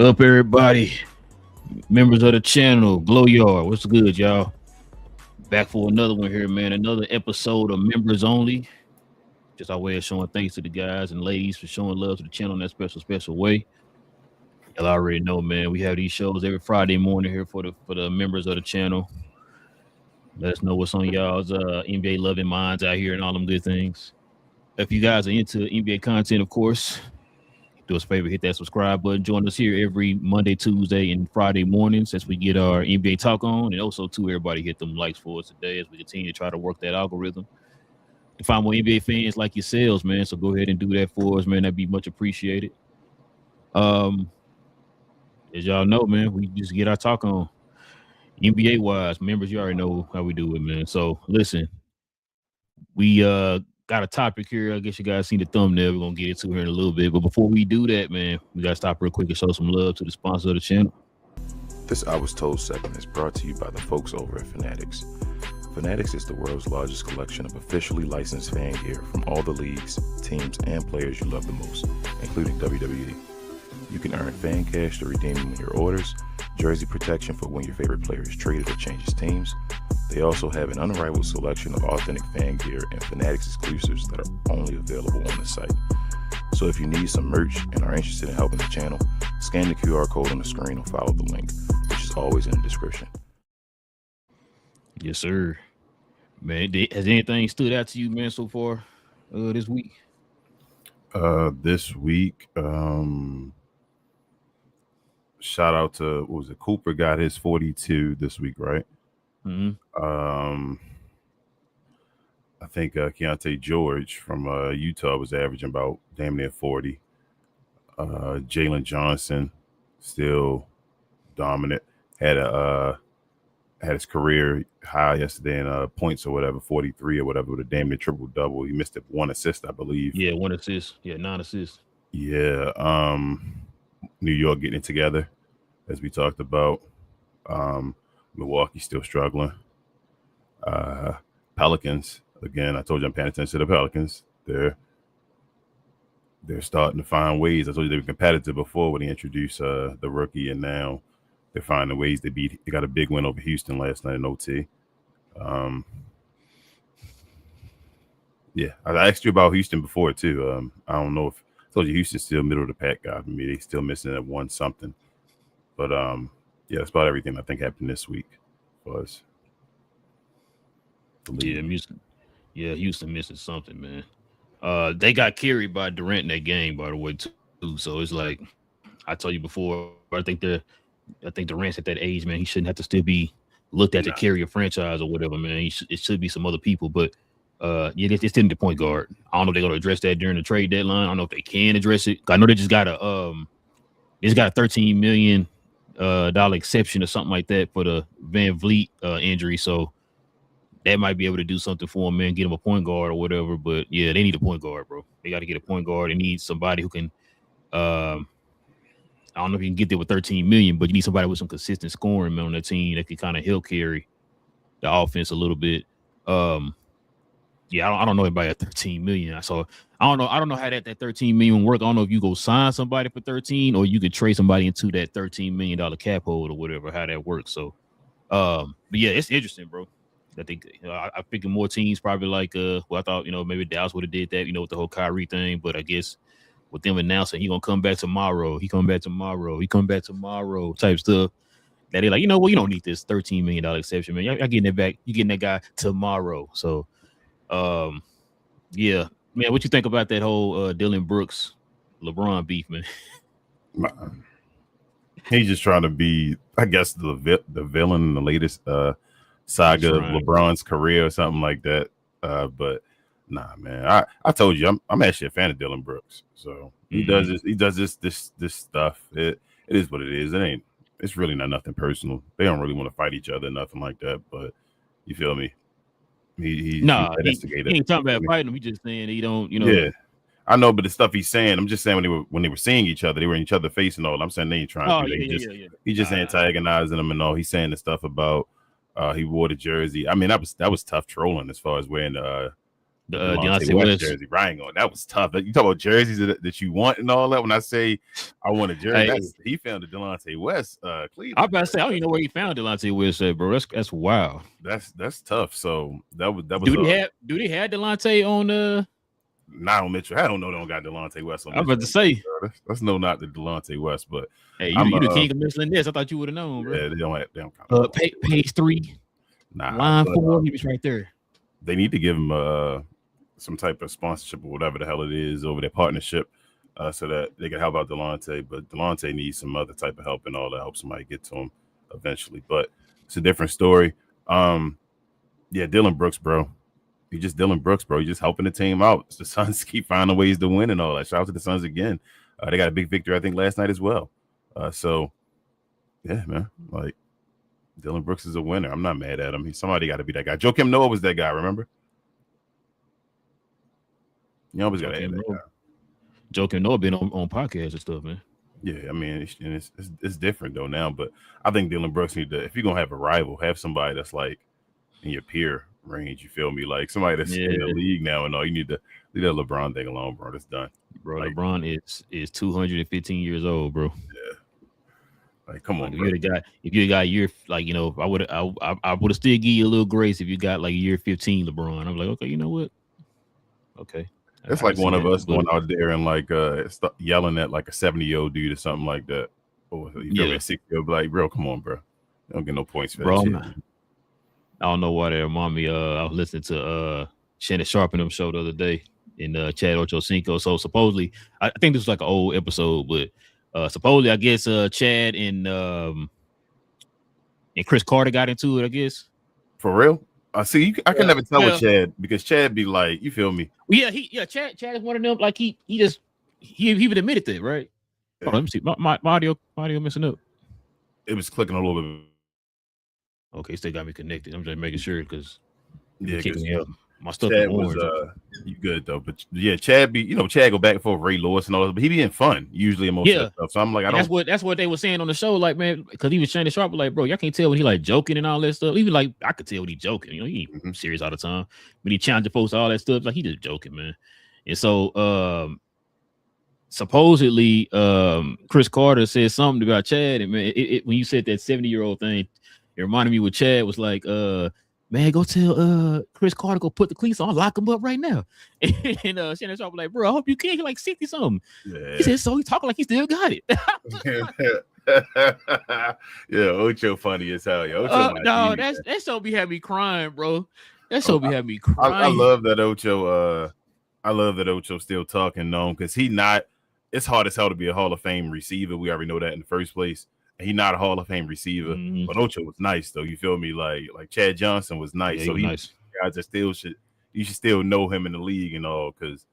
up, everybody? Members of the channel, GloYard. What's good, y'all? Back for another one here, man. Another episode of Members Only. Just our way of showing thanks to the guys and ladies for showing love to the channel in that special way. Y'all already know, man. We have these shows every Friday morning here for the members of the channel. Let us know what's on y'all's NBA loving minds out here and all them good things. If you guys are into NBA content, of course, do us a favor, hit that subscribe button. Join us here every Monday, Tuesday, and Friday mornings as we get our NBA talk on. And also, too, everybody hit them likes for us today as we continue to try to work that algorithm to find more NBA fans like yourselves, man. So go ahead and do that for us, man. That'd be much appreciated. As y'all know, man, we just get our talk on. NBA wise, members, you already know how we do it, man. So listen, we got a topic here. I guess you guys seen the thumbnail. We're gonna get into here in a little bit. But before we do that, man, we gotta stop real quick and show some love to the sponsor of the channel. This I Was Told segment is brought to you by the folks over at Fanatics. Fanatics is the world's largest collection of officially licensed fan gear from all the leagues, teams, and players you love the most, including WWE. You can earn fan cash to redeem them in your orders, jersey protection for when your favorite player is traded or changes teams. They also have an unrivaled selection of authentic fan gear and Fanatics exclusives that are only available on the site. So if you need some merch and are interested in helping the channel, scan the QR code on the screen or follow the link, which is always in the description. Yes, sir. Man, has anything stood out to you, man, so far this week? This week, shout out to, what was it? Cooper got his 42 this week, right? Mm-hmm. I think Keontae George from Utah was averaging about damn near 40. Jalen Johnson still dominant. Had his career high yesterday in points or whatever, 43 or whatever, with a damn near triple double. He missed it, 1 assist, I believe. Yeah, 1 assist. Yeah, 9 assists. Yeah. New York getting it together, as we talked about. Milwaukee still struggling. Pelicans, again, I told you I'm paying attention to the Pelicans. They're starting to find ways. I told you they were competitive before when they introduced the rookie, and now they're finding ways to beat. They got a big win over Houston last night in OT. Yeah, I asked you about Houston before too. I don't know if I told you Houston's still middle of the pack guy for me. They still missing that one something. But yeah, that's about everything I think happened this week was. Yeah, Houston missing something, man. They got carried by Durant in that game, by the way, too. So it's like I told you before, I think Durant's at that age, man. He shouldn't have to still be looked at to carry a franchise or whatever, man. It should be some other people, but yeah, it's still the point guard. I don't know if they're gonna address that during the trade deadline. I don't know if they can address it. I know they just got a $13 million exception or something like that for the Van Vliet injury. So that might be able to do something for him, man, get him a point guard or whatever. But yeah, they need a point guard, bro. They got to get a point guard. They need somebody who can I don't know if you can get there with 13 million, but you need somebody with some consistent scoring, man, on the team that can kind of help carry the offense a little bit. Yeah, I don't know anybody at 13 million. So I don't know how that 13 million work. I don't know if you go sign somebody for 13 or you could trade somebody into that $13 million cap hold or whatever, how that works. So but yeah, it's interesting, bro. I think I figure more teams probably like I thought, maybe Dallas would have did that, with the whole Kyrie thing, but I guess with them announcing he gonna come back tomorrow, type stuff. That they like, you don't need this $13 million exception, man. Y'all getting that back. You getting that guy tomorrow. So yeah, man, what you think about that whole Dylan Brooks LeBron beef, man? He's just trying to be, I guess, the villain in the latest saga of LeBron's career or something like that. But nah, man, I told you I'm actually a fan of Dylan Brooks. So he does this stuff. It is what it is. It's really not nothing personal. They don't really want to fight each other, nothing like that. But you feel me? He ain't talking about fighting him. He just saying he don't, Yeah, I know, but the stuff he's saying, I'm just saying when they were seeing each other, they were in each other's face and all. I'm saying they ain't trying to. He just antagonizing them and all. He's saying the stuff about he wore the jersey. I mean, that was tough trolling as far as wearing the The Delonte West jersey, right? That was tough. You talk about jerseys that you want and all that. When I say I want a jersey, he found the Delonte West Cleveland. I'm about to say I don't even know where he found Delonte West at, bro. That's wild. That's tough. So that was. Do they have Delonte on not on Mitchell? I don't know. They don't got Delonte West on. I'm about to say that's no, not the Delonte West, but hey, you the king of Michelin this. I thought you would have known, bro. Yeah, they don't count. Page 3, line 4, he was right there. They need to give him some type of sponsorship or whatever the hell it is over their partnership, so that they can help out Delonte. But Delonte needs some other type of help and all that. Help somebody get to him eventually. But it's a different story. Yeah, Dylan Brooks, bro. He's just Dylan Brooks, bro. He's just helping the team out. The Suns keep finding ways to win and all that. Shout out to the Suns again. They got a big victory, I think, last night as well. So, yeah, man. Like, Dylan Brooks is a winner. I'm not mad at him. Somebody got to be that guy. Joakim Noah was that guy, remember? You always got to add that guy. Joakim Noah been on podcasts and stuff, man. Yeah, I mean, it's different, though, now. But I think Dylan Brooks need to, if you're going to have a rival, have somebody that's, like, in your peer range, you feel me? Like somebody that's in the league now and all. You need to leave that LeBron thing alone, bro. That's done. Bro, like, LeBron is 215 years old, bro. Yeah. Like, come on, like, bro. If you got a year, like, you know, I would have still give you a little grace if you got like a year 15 LeBron. I'm like, okay, you know what? Okay. It's like one of us going out there and like yelling at like a 70-year-old dude or something like that. Or you feel me, a 60-year-old, like, bro, come on, bro. You don't get no points for that shit. I don't know why they remind me. I was listening to Shannon Sharp and them show the other day in Chad Ochocinco. So supposedly, I think this was like an old episode, but supposedly, I guess Chad and Chris Carter got into it. I guess for real. See, I can never tell with Chad because Chad be like, you feel me? Yeah, Chad is one of them. Like he even admitted that, right? Yeah. Oh, let me see. My audio messing up. It was clicking a little bit. Okay, still got me connected. I'm just making sure because kicking me up. My stuff was you good though, but yeah, Chad go back and forth with Ray Lewis and all that, but he being fun usually in most of that stuff. So I'm like, that's what they were saying on the show, like, man, because even Shannon Sharp was like, bro, y'all can't tell when he like joking and all that stuff. Even like I could tell when he joking, you know, he ain't serious all the time. When he challenging folks, all that stuff, like he just joking, man. And so supposedly Chris Carter said something about Chad, and man, when you said that 70-year-old thing. It reminded me what Chad was like, man, go tell Chris Carter go put the cleats on, lock him up right now. And Shannon Sharp was like, bro, I hope you can. He's like 60 something. Yeah. He said, so he's talking like he still got it. Yeah, Ocho funny as hell. No, that show be having me crying, bro. That show be having me crying. I love that Ocho. I love that Ocho still talking because it's hard as hell to be a Hall of Fame receiver. We already know that in the first place. He's not a Hall of Fame receiver, but Ocho was nice though. You feel me? Like Chad Johnson was nice. Yeah, so nice. Guys that you should still know him in the league and all because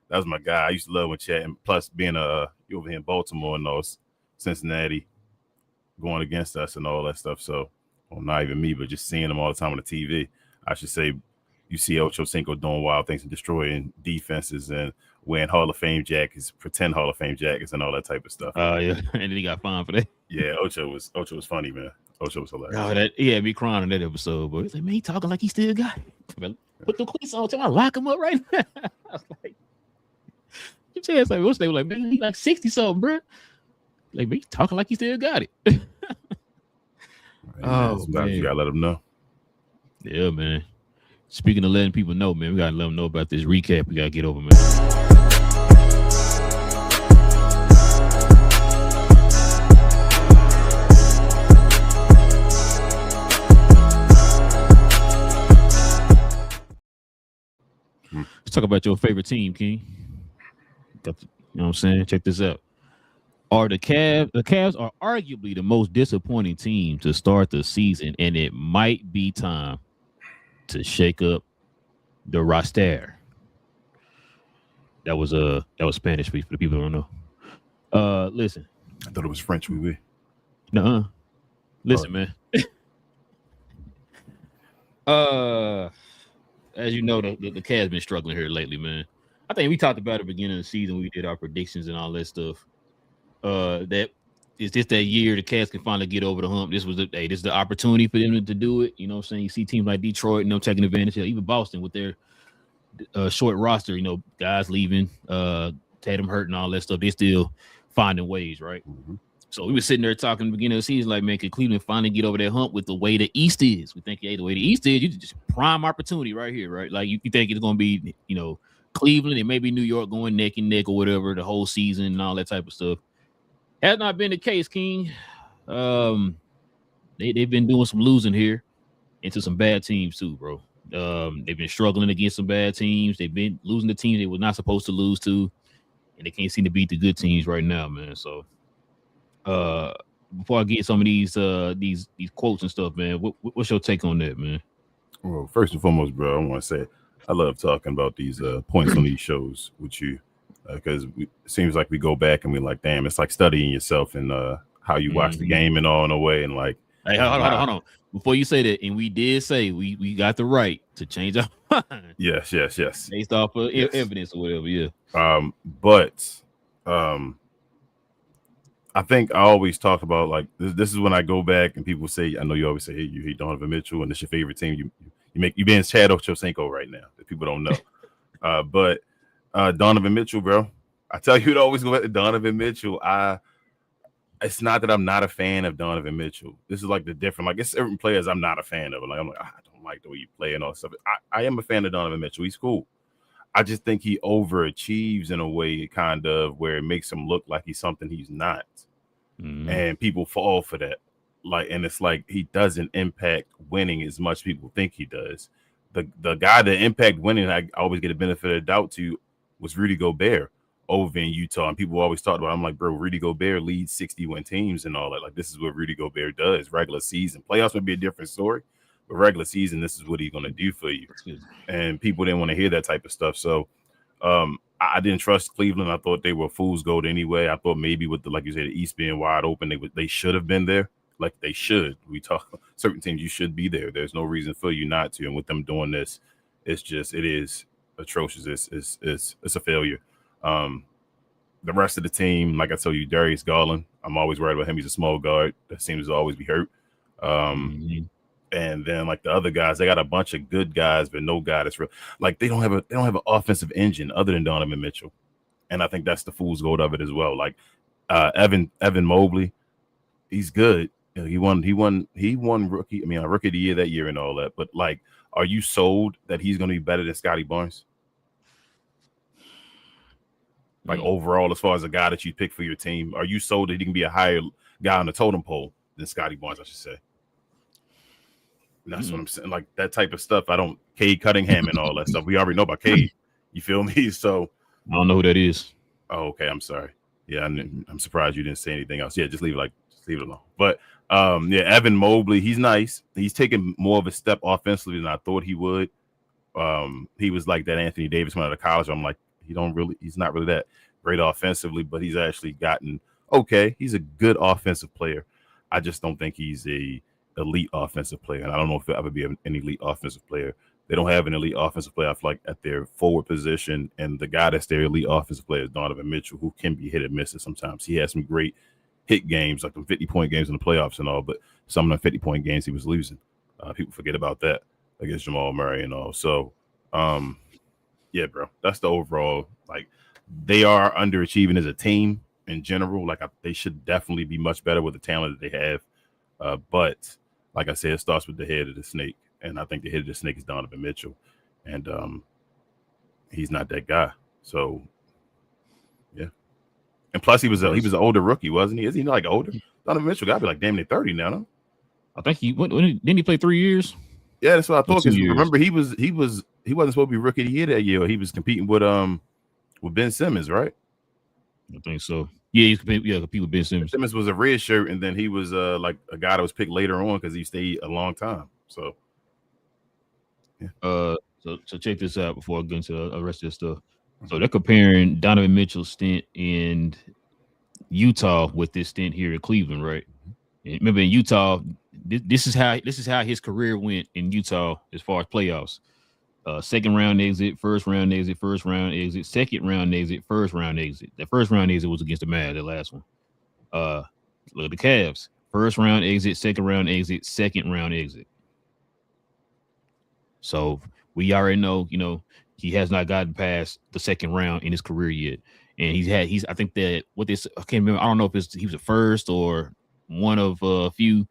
that was my guy. I used to love when Chad, and plus being over here in Baltimore and all Cincinnati, going against us and all that stuff. So, well, not even me, but just seeing him all the time on the TV. I should say, you see Ochocinco doing wild things and destroying defenses and wearing Hall of Fame jackets, pretend Hall of Fame jackets, and all that type of stuff. Yeah, and then he got fined for that. Yeah, Ocho was funny, man. Ocho was hilarious. Oh, he had me crying in that episode, but he's like, man, he talking like he still got it. Put the cleats on, tell me I lock him up right now. I was like, you chance like what's they were like, man, he like 60 something, bro. Like, man, he talking like he still got it. Sometimes you gotta let him know. Yeah, man. Speaking of letting people know, man, we gotta let them know about this recap. We gotta get over, man. Let's talk about your favorite team, King. You know what I'm saying? Check this out. The Cavs are arguably the most disappointing team to start the season, and it might be time to shake up the roster. That was Spanish for the people who don't know. Listen. I thought it was French. We. Nuh-uh. Listen, man. As you know, the Cavs been struggling here lately, man. I think we talked about it at the beginning of the season. We did our predictions and all that stuff. That is just that year the Cavs can finally get over the hump. This is the opportunity for them to do it. You know what I'm saying? You see teams like Detroit and them taking advantage of even Boston with their short roster, guys leaving, Tatum hurt and all that stuff. They still finding ways, right? Mm-hmm. So we were sitting there talking at the beginning of the season, like, man, could Cleveland finally get over that hump with the way the East is? We think, hey, the way the East is, you just prime opportunity right here, right? Like, you think it's going to be, Cleveland and maybe New York going neck and neck or whatever the whole season and all that type of stuff. Has not been the case, King. They've been doing some losing here into some bad teams too, bro. They've been struggling against some bad teams. They've been losing the teams they were not supposed to lose to, and they can't seem to beat the good teams right now, man. So, before I get some of these quotes and stuff, man, what's your take on that, man? Well, first and foremost, bro, I want to say I love talking about these points on these shows with you because it seems like we go back and we're like, damn, it's like studying yourself and how you watch the game and all in a way, and like, hey, hold on. Before you say that, and we did say we got the right to change our mind. Yes. Based off of evidence or whatever, yeah. But I think I always talk about like this is when I go back and people say, I know you always say, hey, you hate Donovan Mitchell and it's your favorite team. You being Chad Ochocinco right now that people don't know. But Donovan Mitchell, bro, I tell you to always go back to Donovan Mitchell. It's not that I'm not a fan of Donovan Mitchell. This is like the different, like it's certain players I'm not a fan of. Like I'm like, I don't like the way you play and all stuff. I am a fan of Donovan Mitchell. He's cool. I just think he overachieves in a way kind of where it makes him look like he's something he's not. Mm-hmm. And people fall for that. Like, and it's like he doesn't impact winning as much as people think he does. The guy that impact winning, I always get a benefit of the doubt to, was Rudy Gobert over in Utah. And people always talk about, I'm like, bro, Rudy Gobert leads 60-win teams and all that. Like, this is what Rudy Gobert does. Regular season. Playoffs would be a different story. But regular season, this is what he's going to do for you. And people didn't want to hear that type of stuff. So I didn't trust Cleveland. I thought they were fool's gold anyway. I thought maybe with like you said, the East being wide open, they should have been there. Like they should. We talk certain teams, you should be there. There's no reason for you not to. And with them doing this, it is atrocious. It's a failure. The rest of the team, like I told you, Darius Garland, I'm always worried about him. He's a small guard that seems to always be hurt. And then like the other guys, they got a bunch of good guys, but no guy that's real. Like they don't have an offensive engine other than Donovan Mitchell. And I think that's the fool's gold of it as well. Like Evan Mobley, he's good. He won rookie of the year that year and all that. But like, are you sold that he's going to be better than Scotty Barnes? Like overall, as far as a guy that you pick for your team, are you sold that he can be a higher guy on the totem pole than Scotty Barnes, I should say? And that's what I'm saying. Like that type of stuff. Cade Cunningham and all that stuff. We already know about Cade. You feel me? So I don't know who that is. Oh, okay. I'm sorry. Yeah, I'm surprised you didn't say anything else. Yeah, just leave it alone. But Evan Mobley, he's nice. He's taking more of a step offensively than I thought he would. He was like that Anthony Davis went out of college. I'm like, he's not really that great offensively, but he's actually gotten okay. He's a good offensive player. I just don't think he's a elite offensive player. And I don't know if he'll ever be an elite offensive player. They don't have an elite offensive player, I feel like, at their forward position. And the guy that's their elite offensive player is Donovan Mitchell, who can be hit and miss sometimes. He has some great hit games, like the 50-point games in the playoffs and all, but some of the 50-point games he was losing. People forget about that against Jamal Murray and all. So, yeah, bro, that's the overall. Like, they are underachieving as a team in general. Like, they should definitely be much better with the talent that they have. But like I said, it starts with the head of the snake, and I think the head of the snake is Donovan Mitchell, and he's not that guy. So, yeah. And plus, he was an older rookie, wasn't he? Is he like older? Donovan Mitchell got to be like damn near 30 now, no? I think didn't he play 3 years? Yeah, that's what I thought. Remember, he wasn't supposed to be rookie of the year that year. He was competing with Ben Simmons, right? I think so. Yeah, he's compete with Ben Simmons. Simmons was a red shirt, and then he was like a guy that was picked later on because he stayed a long time. So, yeah. So check this out before I get into the rest of this stuff. So they're comparing Donovan Mitchell's stint in Utah with this stint here in Cleveland, right? And remember, in Utah, this is how his career went in Utah as far as playoffs. Second round exit, first round exit, second round exit, first round exit. The first round exit was against the Mavs, the last one. Look at the Cavs. First round exit, second round exit, second round exit. So we already know, he has not gotten past the second round in his career yet. And he's I think that what this I can't remember. I don't know if he was the first or one of a few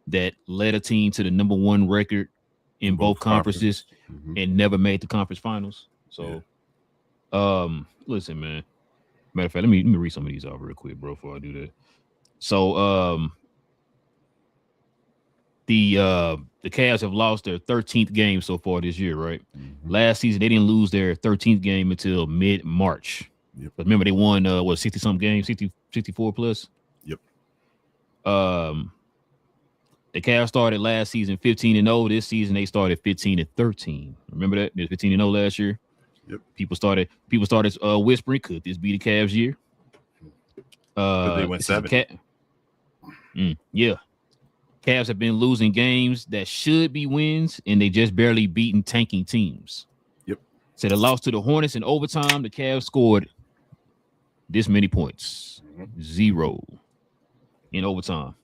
that led a team to the number one record in both conferences and never made the conference finals. So, listen, man. Matter of fact, let me read some of these off real quick, bro, before I do that. So, the Cavs have lost their 13th game so far this year, right? Last season they didn't lose their 13th game until mid-March. Yep. But remember they won 60-something games, 64 plus. Yep. The Cavs started last season 15-0. This season they started 15-13. Remember that? They were 15-0 last year. Yep. People started whispering, could this be the Cavs year? But they went 7. Yeah. Cavs have been losing games that should be wins, and they just barely beaten tanking teams. Yep. So the loss to the Hornets in overtime, the Cavs scored this many points. 0 in overtime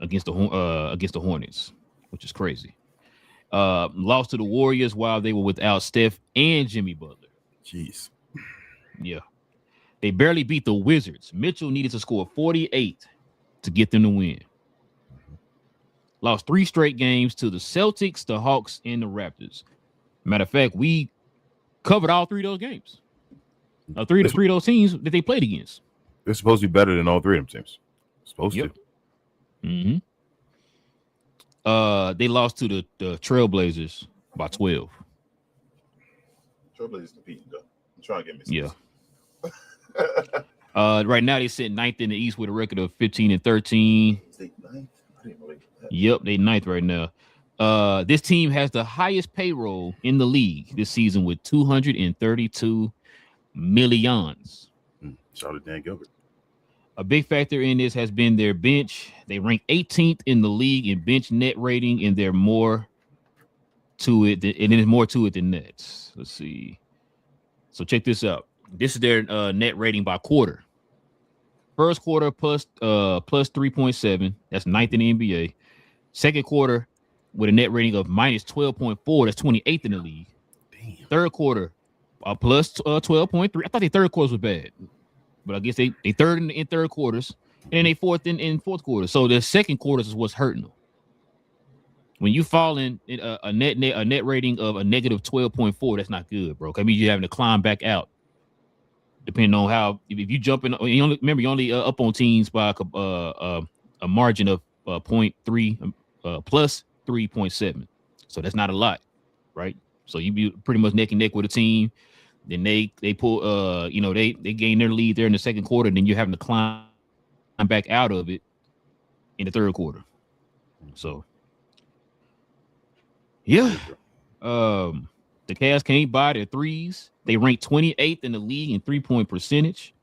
against the Hornets, which is crazy. Lost to the Warriors while they were without Steph and Jimmy Butler. Jeez. Yeah. They barely beat the Wizards. Mitchell needed to score 48 to get them to win. Lost 3 straight games to the Celtics, the Hawks, and the Raptors. Matter of fact, we covered all 3 of those games. Three of those teams that they played against. They're supposed to be better than all 3 of them teams. Supposed to. They lost to the Trailblazers by 12. Trailblazers competing, though. I'm trying to get me. Yeah. Right now they sit 9th in the East with a record of 15-13. Yep, they 9th right now. This team has the highest payroll in the league this season with $232 million. Shout out to Dan Gilbert. A big factor in this has been their bench. They rank 18th in the league in bench net rating, and there's more to it than nets. Let's see. So check this out. This is their net rating by quarter. First quarter plus 3.7. That's 9th in the NBA. Second quarter with a net rating of minus 12.4. That's 28th in the league. Damn. Third quarter plus 12.3. I thought the third quarters was bad, but I guess they third in third quarters, and then they fourth in fourth quarter. So the second quarters is what's hurting them. When you fall in a net rating of a negative 12.4, that's not good, bro. I mean, you're having to climb back out. Depending on how, if you jump in, you only up on teams by a margin of 0.3 plus 3.7. So that's not a lot, right? So you be pretty much neck and neck with a team. Then they pull, they gain their lead there in the second quarter. Then you're having to climb back out of it in the third quarter. So, yeah. The Cavs can't buy their threes. They rank 28th in the league in 3-point percentage.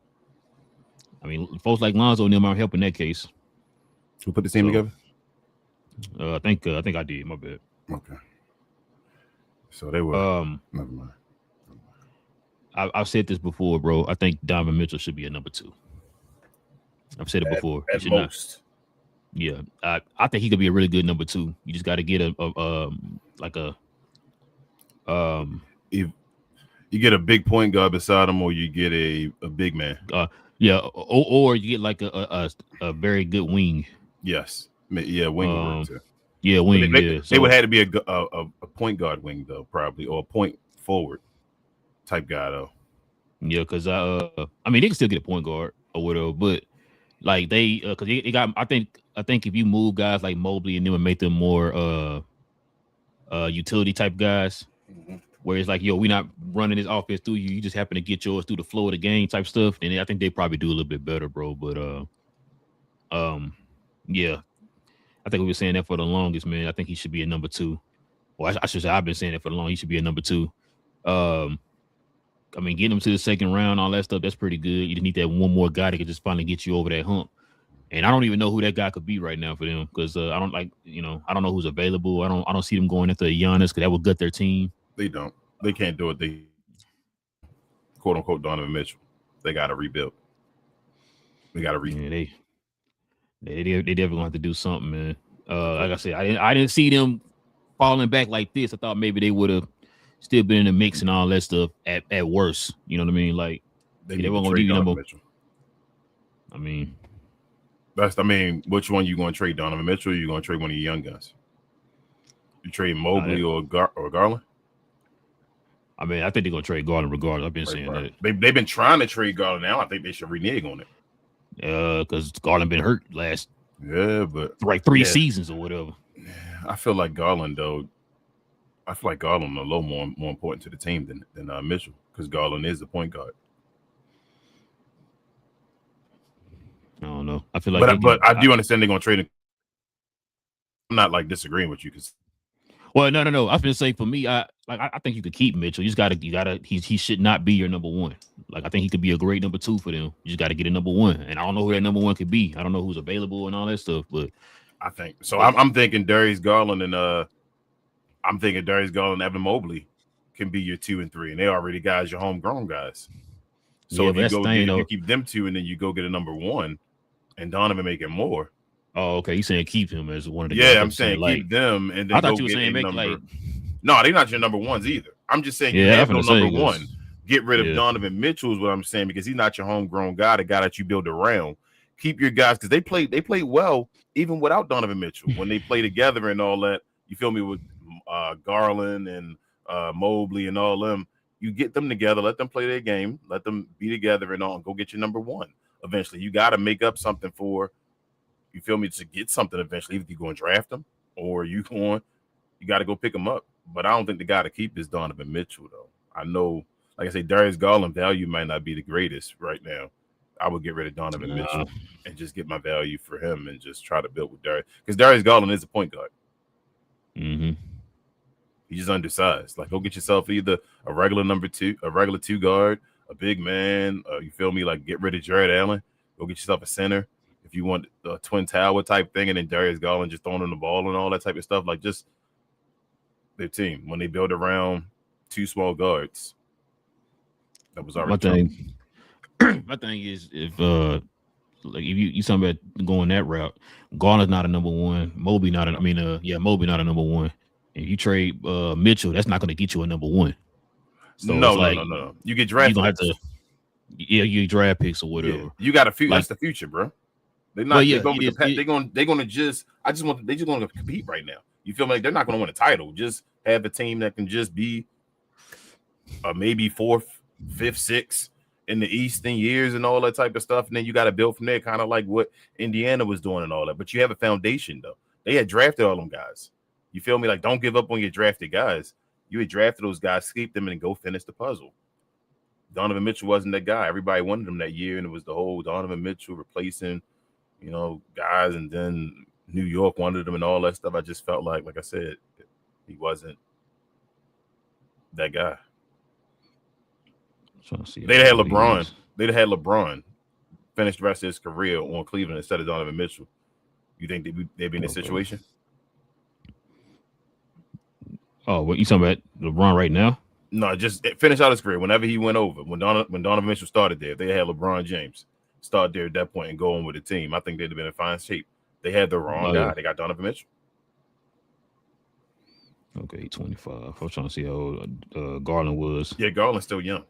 I mean, folks like Lonzo and them are helping that case. Who put the team together? I think I did. My bad. Okay. So they were. Never mind. I've said this before, bro. I think Donovan Mitchell should be a number 2. I've said it before. At most. Yeah, I think he could be a really good number 2. You just got to get If you get a big point guard beside him, or you get a big man. Or you get like a very good wing. Yes, yeah, wing would work too. Yeah, wing. They would have to be a point guard wing though, probably, or a point forward type guy though. Yeah, because I mean they can still get a point guard or whatever, but like they because they got I think if you move guys like Mobley and them and make them more utility type guys. Where it's like, yo, we're not running this offense through you. You just happen to get yours through the flow of the game type stuff. And I think they probably do a little bit better, bro. But yeah. I think we were saying that for the longest, man. I think he should be a number 2. Well, I should say I've been saying that for the long. He should be a number 2. I mean, getting him to the second round, all that stuff, that's pretty good. You just need that one more guy that could just finally get you over that hump. And I don't even know who that guy could be right now for them because I don't know who's available. I don't see them going after Giannis because that would gut their team. They don't. They can't do it. They quote unquote Donovan Mitchell. They got to rebuild. They got to rebuild. Yeah, they definitely gonna have to do something, man. Like I said, I didn't see them falling back like this. I thought maybe they would have still been in the mix and all that stuff at worst. You know what I mean? Like They won't trade give you Donovan number. Mitchell. I mean, which one you going to trade, Donovan Mitchell? Or you going to trade one of your young guns? You trade Mobley or Garland? I mean, I think they're gonna trade Garland regardless. I've been saying that. They've been trying to trade Garland. Now I think they should renege on it. Because Garland been hurt last. Yeah, but like 3 seasons or whatever. I feel like Garland though. I feel like Garland a little more important to the team than Mitchell, because Garland is the point guard. I don't know. I feel like, but I do understand they're gonna trade him. I'm not like disagreeing with you, because. Well, no. I was gonna say, for me, I think you could keep Mitchell. You gotta. He should not be your number one. Like, I think he could be a great number 2 for them. You just got to get a number 1, and I don't know who that number 1 could be. I don't know who's available and all that stuff. But I think so. I'm thinking Darius Garland and Evan Mobley can be your 2 and 3, and they already guys, your homegrown guys. So if you keep them 2, and then you go get a number 1, and Donovan making more. Oh, okay. You saying keep him as one of the guys? Yeah, I'm saying keep them, and then I thought you were saying make number. No, they're not your number 1s either. I'm just saying you have no number 1. Get rid of Donovan Mitchell is what I'm saying, because he's not your homegrown guy, the guy that you build around. Keep your guys, because they played well even without Donovan Mitchell when they play together and all that. You feel me, with Garland and Mobley and all them. You get them together, let them play their game, let them be together and all, and go get your number 1. Eventually, you got to make up something for. You feel me, to get something eventually. If you go and draft them, or you got to go pick them up. But I don't think the guy to keep is Donovan Mitchell, though. I know, like I say, Darius Garland value might not be the greatest right now. I would get rid of Donovan Mitchell and just get my value for him and just try to build with Darius, because Darius Garland is a point guard. Mm-hmm. He's just undersized. Like, go get yourself either a regular number 2, a regular 2 guard, a big man. You feel me? Like, get rid of Jared Allen. Go get yourself a center. If you want a twin tower type thing, and then Darius Garland just throwing him the ball and all that type of stuff, like, just their team when they build around 2 small guards. That was already my thing is, if like if you talking about going that route, Garland's not a number 1, Mobley not a Mobley not a number 1. If you trade Mitchell, that's not going to get you a number 1. So no. You get draft picks. You get draft picks or whatever. Yeah. You got a few. That's the future, bro. They're not. They're going to just. They just want to compete right now. You feel like they're not going to win a title. Just have a team that can just be maybe 4th, 5th, 6th in the East in years and all that type of stuff. And then you got to build from there, kind of like what Indiana was doing and all that. But you have a foundation, though. They had drafted all them guys. You feel me? Like, don't give up on your drafted guys. You had drafted those guys, keep them, and go finish the puzzle. Donovan Mitchell wasn't that guy. Everybody wanted him that year, and it was the whole Donovan Mitchell replacing, guys, and then New York wanted him and all that stuff. I just felt like I said, he wasn't that guy. They'd had LeBron. They'd had LeBron finish the rest of his career on Cleveland instead of Donovan Mitchell. You think they'd be in this situation? Oh, what you talking about LeBron right now? No, just finish out his career. Whenever he went over, when Donovan Mitchell started there, if they had LeBron James start there at that point and go on with the team, I think they'd have been in fine shape. They had the wrong guy. They got Donovan Mitchell. Okay, 25. I was trying to see how old Garland was. Yeah, Garland's still young.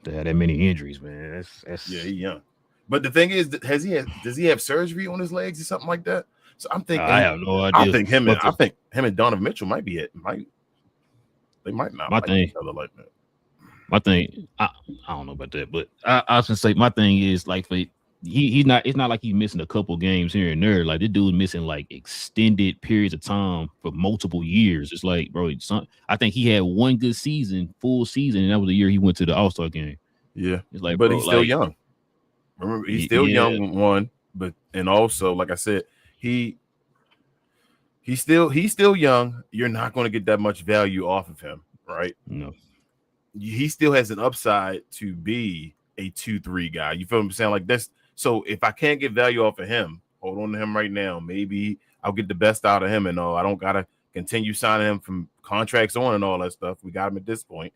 They had that many injuries, man. That's he's young. But the thing is, does he have surgery on his legs or something like that? So I'm thinking, I have no idea. I think him and Donovan Mitchell might be it. They might not like each other like that. My thing, I don't know about that, but I was gonna say my thing is like he's not. It's not like he's missing a couple games here and there. Like, this dude missing like extended periods of time for multiple years. It's like, bro, I think he had one good season, full season, and that was the year he went to the All-Star game. Yeah, it's like, but he's still young. Remember, he's still young. One, and also, like I said, he's still young. You're not going to get that much value off of him, right? No. He still has an upside to be a 2-3 guy. You feel what I'm saying? Like this. So if I can't get value off of him, hold on to him right now. Maybe I'll get the best out of him and all. I don't gotta continue signing him from contracts on and all that stuff. We got him at this point.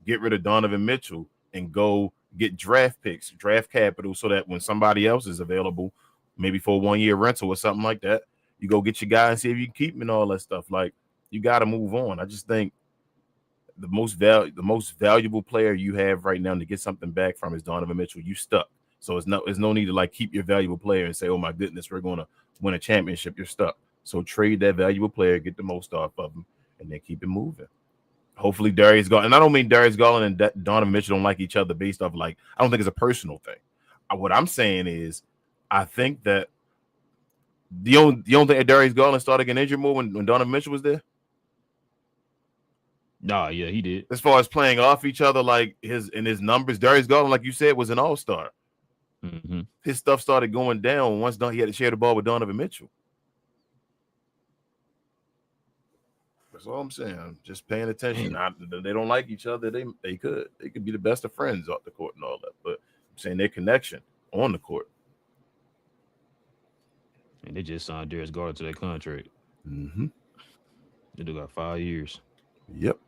Get rid of Donovan Mitchell and go get draft picks, draft capital, so that when somebody else is available, maybe for a 1-year rental or something like that, you go get your guy and see if you can keep him and all that stuff. Like, you got to move on. I just think the most valuable player you have right now to get something back from is Donovan Mitchell. You stuck. So there's no need to like keep your valuable player and say, oh my goodness, we're gonna win a championship. You're stuck. So trade that valuable player, get the most off of him, and then keep it moving. Hopefully Darius Garland, and I don't mean Darius Garland and Donovan Mitchell don't like each other based off like, I don't think it's a personal thing. What I'm saying is I think that the only thing that Darius Garland started getting injured more when Donovan Mitchell was there. Nah, yeah, he did. As far as playing off each other, like his numbers, Darius Garland, like you said, was an all-star. Mm-hmm. His stuff started going down once he had to share the ball with Donovan Mitchell. That's all I'm saying. I'm just paying attention. They don't like each other. They could be the best of friends off the court and all that. But I'm saying their connection on the court. And they just signed Darius Garland to that contract. Mm-hmm. They do got 5 years. Yep.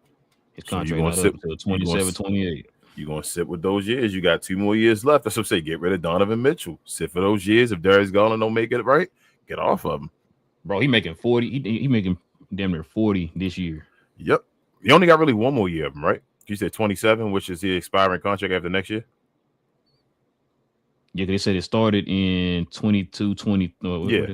His contract not up until 27, 28. You're going to sit with those years. You got 2 more years left. That's what I'm saying. Get rid of Donovan Mitchell. Sit for those years. If Darius Garland don't make it right, get off of him. Bro, he making 40. He making damn near 40 this year. Yep. He only got really 1 more year of him, right? You said 27, which is the expiring contract after next year? Yeah, they said it started in 22, 20.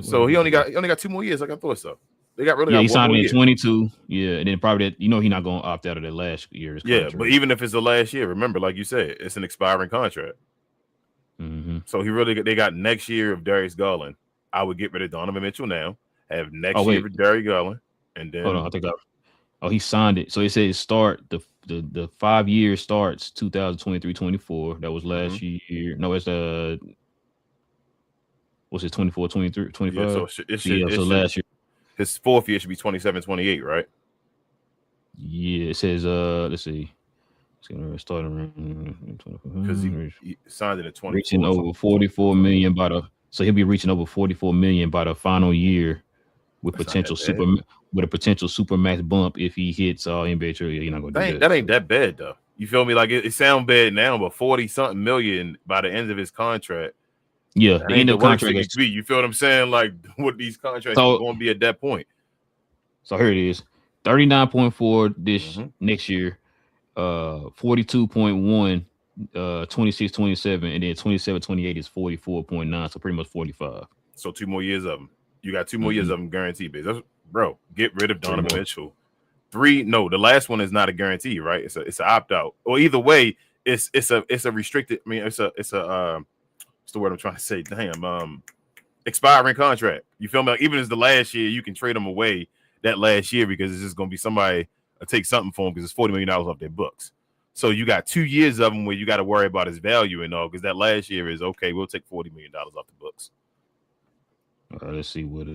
So he only got 2 more years, like I thought so. They got really he signed in 22. Yeah, and then probably that, he's not going to opt out of that last year's contract. Yeah, but even if it's the last year, remember, like you said, it's an expiring contract. Mm-hmm. So they got next year of Darius Garland. I would get rid of Donovan Mitchell now. Have next year of Darius Garland, and then hold on, he signed it. So it said start the 5 year starts 2023-24. That was last year. No, it's what's it 24, 23, 25? Yeah, so last year. His 4th year should be 27, 28, right? Yeah, it says let's see. It's gonna start around because he signed it at 24. Reaching over 44 million so he'll be reaching over 44 million by the final year with a potential super max bump if he hits NBA trivia. You're not gonna do that. That ain't that bad though. You feel me? Like it sounds bad now, but 40-something million by the end of his contract. Yeah, the end of the contract is you feel what I'm saying? Like what these contracts are going to be at that point. So here it is: 39.4 this next year, 42.1, 26-27, and then 27-28 is 44.9. So pretty much 45. So 2 more years of them. You got 2 more years of them guaranteed. Bro, get rid of Donovan Mitchell. 3, no, the last one is not a guarantee, right? It's an opt out. Or either way, it's a restricted. I mean, it's a what's the word I'm trying to say? Damn, expiring contract. You feel me? Like, even as the last year, you can trade them away that last year because it's just gonna be somebody take something for them because it's $40 million off their books. So you got 2 years of them where you got to worry about his value and all because that last year is okay. We'll take $40 million off the books. Let's see what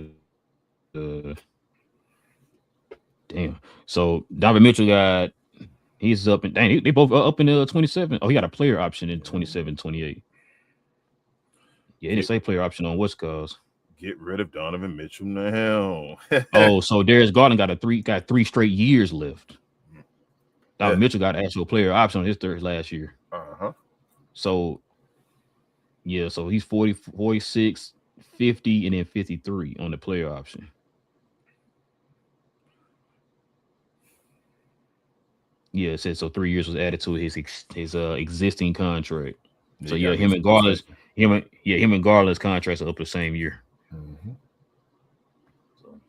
damn. So Donovan Mitchell he's up and dang, they both up in 27. Oh, he got a player option in 27-28. Yeah, he didn't say player option on what's cause. Get rid of Donovan Mitchell now. Oh, so Darius Garland got 3 straight years left. Donovan Mitchell got actual player option on his third last year. So yeah, so he's 40, 46, 50, and then 53 on the player option. Yeah, it says so 3 years was added to his existing contract. So yeah, him and Garland's contracts are up the same year. So,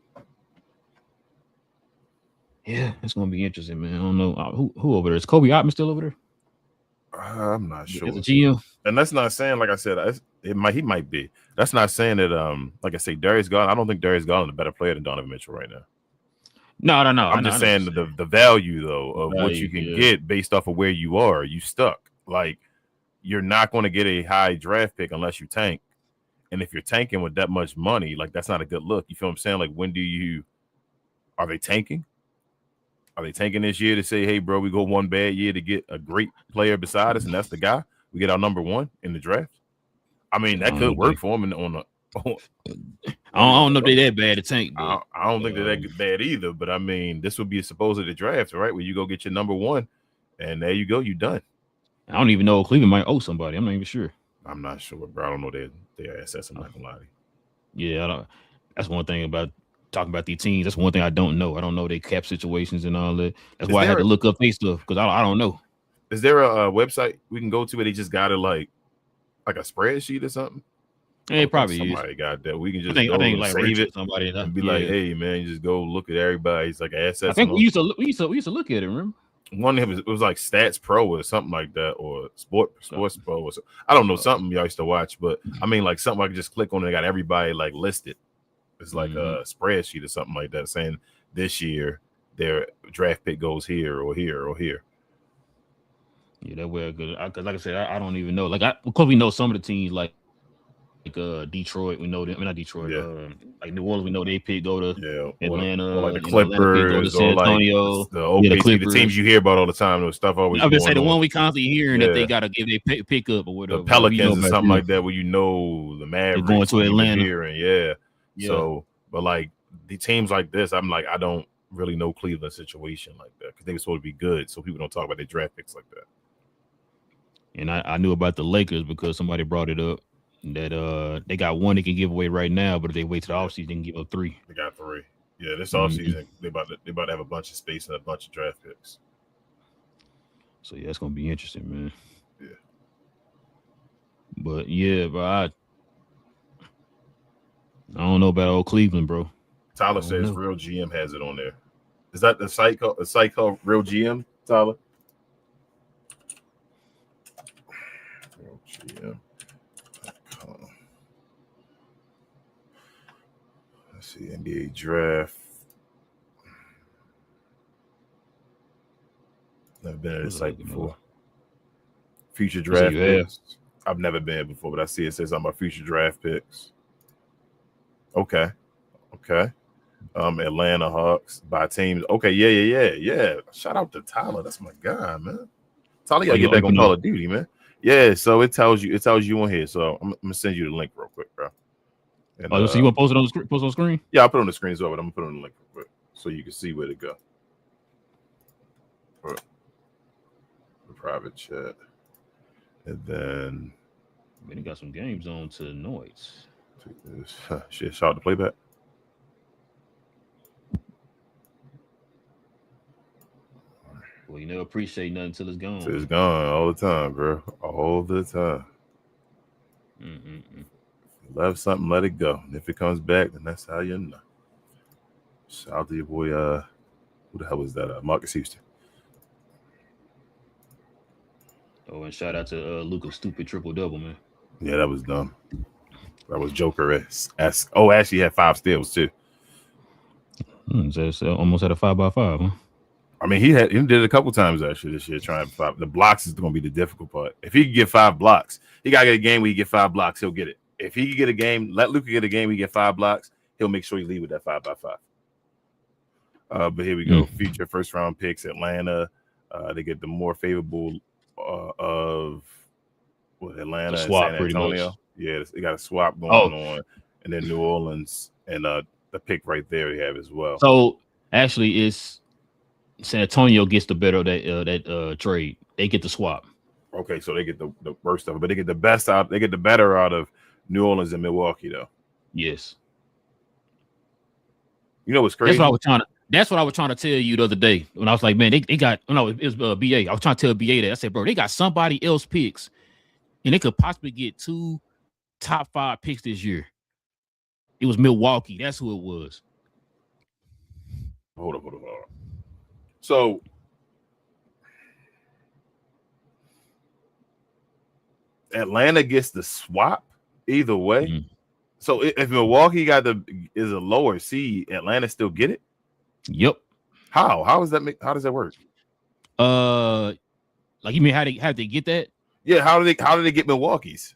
yeah, it's gonna be interesting, man. I don't know who over there. Is Kobe Ottman still over there? I'm not sure. As a GM, and that's not saying, like I said, he might be. That's not saying that. Like I say, Darius Garland. I don't think Darius Garland is a better player than Donovan Mitchell right now. No. I'm just saying the value though of what you can get based off of where you are. You stuck. Like you're not going to get a high draft pick unless you tank. And if you're tanking with that much money, like that's not a good look. You feel what I'm saying? Like are they tanking? Are they tanking this year to say, hey, bro, we go one bad year to get a great player beside us, and that's the guy? We get our number 1 in the draft. I mean, that could work for him I don't know if they're that bad to tank. I don't think they're that bad either. But I mean, this would be supposedly the draft, right? Where you go get your number 1, and there you go, you done. I don't even know if Cleveland might owe somebody. I'm not even sure. I'm not sure, bro. I don't know their assets. I'm not gonna lie to you. Yeah, that's one thing about talking about these teams. That's one thing I don't know. I don't know their cap situations and all that. That's Is why I had there to look up their stuff because I don't know. Is there a website we can go to where they just got it like a spreadsheet or something? Yeah, it probably somebody got that. We can just I go think and like save Rich or it somebody and be like, hey man, just go look at everybody's like assets. I think we used to look at it. Remember? One of them it was like Stats Pro or something like that, or Sports Pro or something. I don't know, something y'all used to watch, but I mean like something I could just click on and they got everybody like listed. It's like a spreadsheet or something like that saying this year their draft pick goes here or here or here. Yeah, that way good. Because like I said, I don't even know. Because we know some of the teams like Detroit, we know them. I mean, not Detroit. Like New Orleans, we know they pick go to Atlanta, or like the Clippers, go to San Antonio, like the OKC, the teams you hear about all the time. Those stuff always. I would say the one we constantly hearing that they gotta give their pick up or whatever. The Pelicans or something like that, where the Mavericks going to Atlanta. Hearing, So, but like the teams like this, I'm like, I don't really know Cleveland's situation like that because they were supposed to be good, so people don't talk about their draft picks like that. And I knew about the Lakers because somebody brought it up that they got one they can give away right now, but if they wait till the offseason, they can give up 3. They got 3. Yeah, this offseason they about to have a bunch of space and a bunch of draft picks. So yeah, it's gonna be interesting, man. Yeah. But yeah, but I don't know about old Cleveland, bro. Tyler says Real GM has it on there. Is that the site called Real GM, Tyler? Real GM. Let's see, NBA draft. Never been at this site before. Future draft picks. I've never been before, but I see it says I'm about future draft picks. Okay. Atlanta Hawks by teams. Okay, yeah. Shout out to Tyler. That's my guy, man. Tyler, you gotta get back on Call of Duty, man. Yeah, so it tells you on here. So I'm gonna send you the link real quick, bro. And, so you want to post it on the screen? Yeah, I'll put it on the screen as well, but I'm gonna put it on the link real quick so you can see where to go. For the private chat. And then he got some games on tonight. Shit, shout out to Playback. Well, you never appreciate nothing until it's gone. It's gone all the time, bro. All the time. Love something, let it go. And if it comes back, then that's how you know. Shout out to your boy, who the hell was that? Marcus Houston. Oh, and shout out to Luka's stupid triple-double, man. Yeah, that was dumb. That was Joker-esque. Oh, actually had 5 steals, too. So almost had a 5x5, huh? I mean, he did it a couple times actually this year trying 5. The blocks is going to be the difficult part. If he can get 5 blocks, he got to get a game where he get 5 blocks, he'll get it. If he can get a game, let Luka get a game where he get 5 blocks, he'll make sure he lead with that 5x5. But here we go. Future first round picks, Atlanta. They get the more favorable of Atlanta and San Antonio. Yeah, they got a swap going on. And then New Orleans and the pick right there they have as well. So actually it's San Antonio gets the better of that trade. They get the swap. Okay, so they get the worst of it, but they get the best out. They get the better out of New Orleans and Milwaukee, though. Yes. You know what's crazy? That's what I was trying to tell you the other day when I was like, man, they got. No, it was BA. I was trying to tell BA that I said, bro, they got somebody else picks, and they could possibly get 2 top 5 picks this year. It was Milwaukee. That's who it was. Hold on. So Atlanta gets the swap either way. Mm-hmm. So if Milwaukee is a lower seed, Atlanta still get it? Yep. How does that work? Like you mean how they get that? Yeah, how do they get Milwaukee's?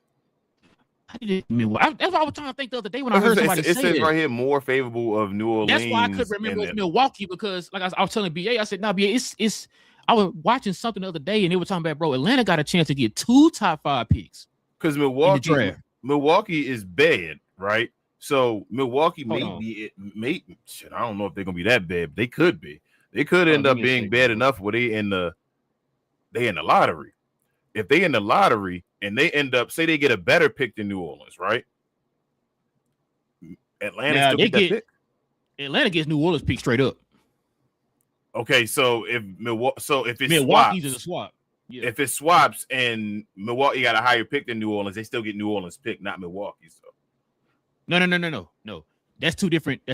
That's what I was trying to think the other day when I heard somebody say it. It says right here more favorable of New Orleans. That's why I couldn't remember it was Milwaukee because like I was telling BA, I said, nah, BA, it's I was watching something the other day and they were talking about, bro, Atlanta got a chance to get 2 top 5 picks. Because Milwaukee is bad, right? So Milwaukee shit, I don't know if they're gonna be that bad, but they could be. They could end up being bad enough where they in the lottery. If they in the lottery and they end up, say they get a better pick than New Orleans, right? Atlanta still get that pick. Atlanta gets New Orleans pick straight up. Okay, so if it Milwaukee's swaps, is a swap. Yeah. if it swaps and Milwaukee got a higher pick than New Orleans, they still get New Orleans pick, not Milwaukee. So No. That's two different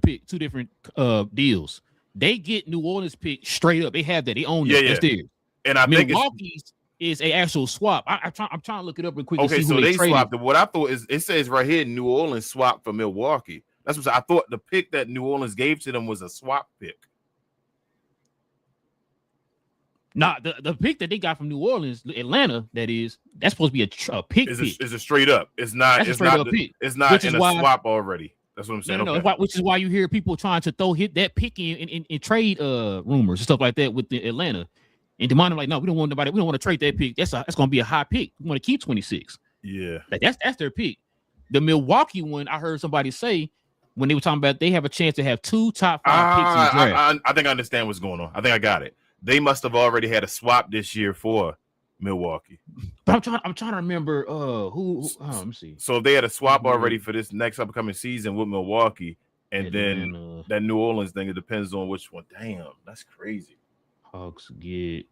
pick, two different deals. They get New Orleans pick straight up. They have that. They own that. That's theirs. And I think Milwaukee's is a actual swap. I'm trying to look it up real quick. Okay, to see so who they traded. swapped. What I thought is it says right here New Orleans swapped for Milwaukee. That's what I thought. The pick that New Orleans gave to them was a swap pick. Nah, the pick that they got from New Orleans, Atlanta, that's supposed to be a pick. Is a straight up. It's not. That's it's a straight not. up pick. It's not in a swap already. That's what I'm saying. No. Which is why you hear people trying to hit that pick in trade rumors and stuff like that with the Atlanta. And DeMond like, no, we don't want nobody. We don't want to trade that pick. That's going to be a high pick. We want to keep 26. Yeah, like that's their pick. The Milwaukee one, I heard somebody say when they were talking about they have a chance to have 2 top 5 picks in the draft. I think I understand what's going on. I think I got it. They must have already had a swap this year for Milwaukee. But I'm trying to remember who let me see. So if they had a swap already for this next upcoming season with Milwaukee, and then that New Orleans thing, it depends on which one. Damn, that's crazy. Hawks because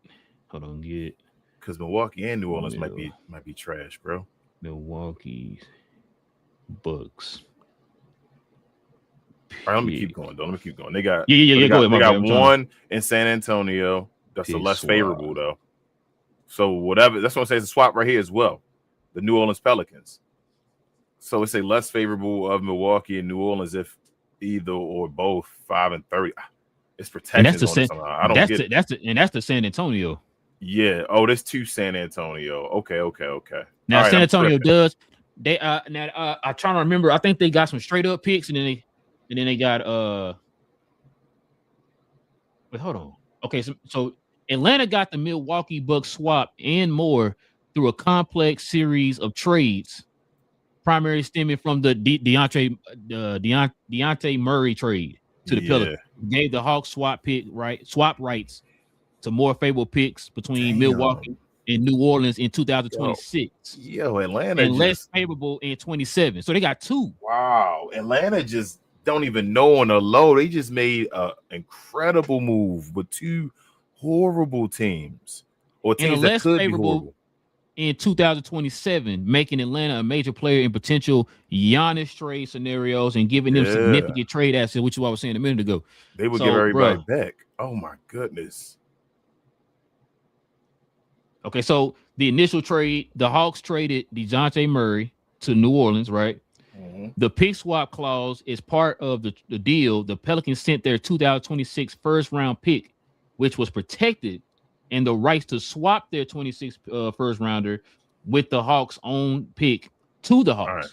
Milwaukee and New Orleans might be trash, bro. Milwaukee Bucks. All right, let me keep going, though. They got go ahead. They got one in San Antonio. That's a less favorable, though. So whatever. That's what I'm saying. It's a swap right here as well. The New Orleans Pelicans. So it's a less favorable of Milwaukee and New Orleans if either or both 5 and 30. It's protection. And that's the San Antonio. Yeah. Oh, there's 2 San Antonio. Okay. Now San Antonio does. They I'm trying to remember. I think they got some straight up picks, and then they got Wait, hold on. Okay, so Atlanta got the Milwaukee Bucks swap and more through a complex series of trades, primarily stemming from the Deontay Murray trade to the Pelicans. Gave the Hawks swap rights to more favorable picks between Milwaukee and New Orleans in 2026. Yo, Atlanta and less favorable in 27. So they got 2. Wow, Atlanta just don't even know on the low. They just made an incredible move with 2 horrible teams or teams that could be horrible. In 2027, making Atlanta a major player in potential Giannis trade scenarios and giving them significant trade assets, which is what I was saying a minute ago. They would give everybody back. Oh my goodness. Okay, so the initial trade, the Hawks traded DeJounte Murray to New Orleans, right? Mm-hmm. The pick swap clause is part of the deal. The Pelicans sent their 2026 first round pick, which was protected, and the rights to swap their 26 first rounder with the Hawks' own pick to the Hawks. All right.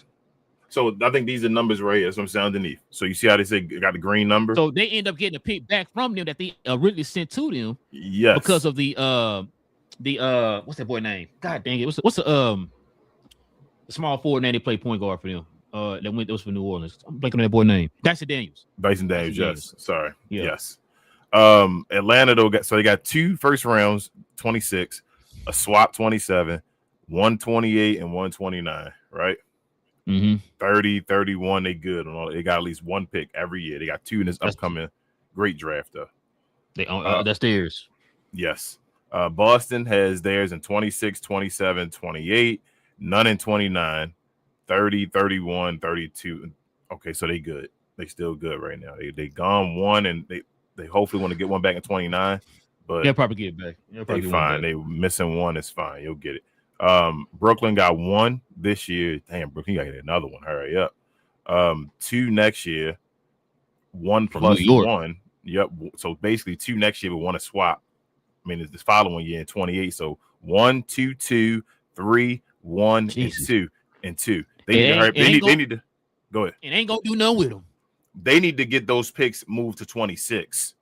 So I think these are numbers right here. That's what I'm saying underneath. So you see how they say got the green number? So they end up getting a pick back from them that they originally sent to them. Yes. Because of the what's that boy name? God dang it. What's the small forward name they play point guard for them? That was for New Orleans. I'm blanking on that boy name. Dyson Daniels. Yes. Sorry. Yeah. Yes. Atlanta though they got 2 first rounds, 26, a swap 27, 128 and 129, right? 30, 31, they good on all. They got at least 1 pick every year. They got 2 in this upcoming great draft though. They own that's theirs. Yes. Boston has theirs in 26, 27, 28, none in 29, 30, 31, 32. Okay, so they good. They still good right now. They gone 1 and they hopefully want to get 1 back in 29, but they'll probably get it back. They fine. They missing 1. It's fine. You'll get it. Brooklyn got 1 this year. Damn, Brooklyn, you got to get another one. Hurry up. 2 next year. 1 plus 1. Yep. So basically 2 next year, but 1 a swap. I mean, it's the following year in 28. So 1, 2, 2, 3, 1, Jesus. and 2. They need to hurry. They need to go ahead. It ain't gonna do nothing with them. They need to get those picks moved to 26.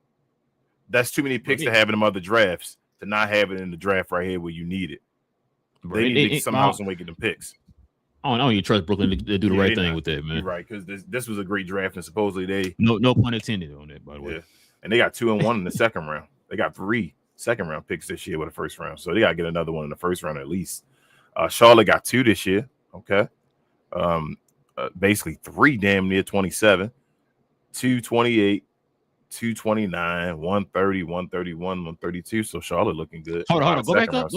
That's too many picks to have in them other drafts to not have it in the draft right here where you need it. They need to somehow some way get them picks. I don't even trust Brooklyn to do the right thing with that, man. You're right, because this was a great draft, and supposedly they no pun intended on that, by the way. Yeah. And they got 2 and 1 in the second round. They got 3 second round picks this year with the first round, so they got to get another one in the first round at least. Charlotte got 2 this year. Okay, basically 3 damn near 27. 228, 229, 130, 131, 132. So Charlotte looking good. Hold on. Go back up.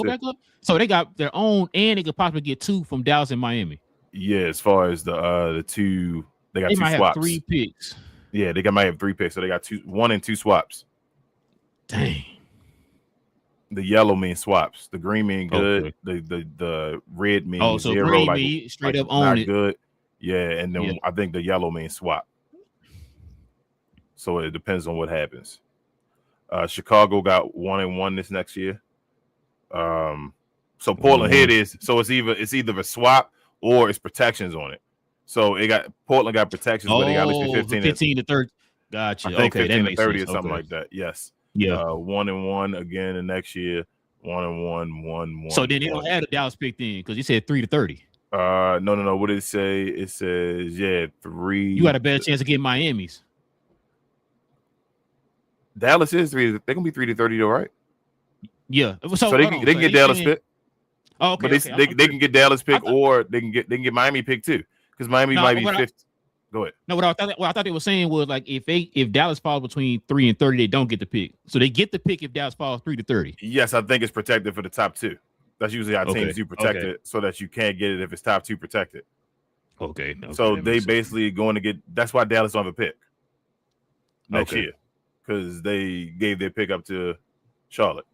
So they got their own, and they could possibly get 2 from Dallas and Miami. Yeah, as far as the two, they got they 2 might swaps. Have 3 picks. Yeah, they might have 3 picks. So they got 1 and 2 swaps. Dang. The yellow means swaps. The green mean good. Okay. The red means so 0. green like mean straight like up on it. Good. Yeah, and then I think the yellow means swap. So it depends on what happens. Chicago got 1 and 1 this next year. So Portland here it is. So it's either a swap or it's protections on it. So Portland got protections, but they got at least 15 to 30. Gotcha. I think okay, 15 that to 30 sense. or something like that. Yes. Yeah. 1 and 1 again the next year. 1 and 1, 1. So then they don't have the Dallas pick then because you said 3 to 30. No. What did it say? It says 3. You got a better chance of getting Miami's. Dallas is 3. They're gonna be 3 to 30 though, right? Yeah. So they can get Dallas pick. Oh, okay. But they can get Dallas pick, or they can get Miami pick too, because Miami might be 50. Go ahead. No, what I thought they were saying was like if Dallas falls between 3 and 30, they don't get the pick. So they get the pick if Dallas falls 3 to 30. Yes, I think it's protected for the top 2. That's usually how teams do protect it, so that you can't get it if it's top 2 protected. Okay. So they basically going to get. That's why Dallas don't have a pick next year, because they gave their pick up to Charlotte.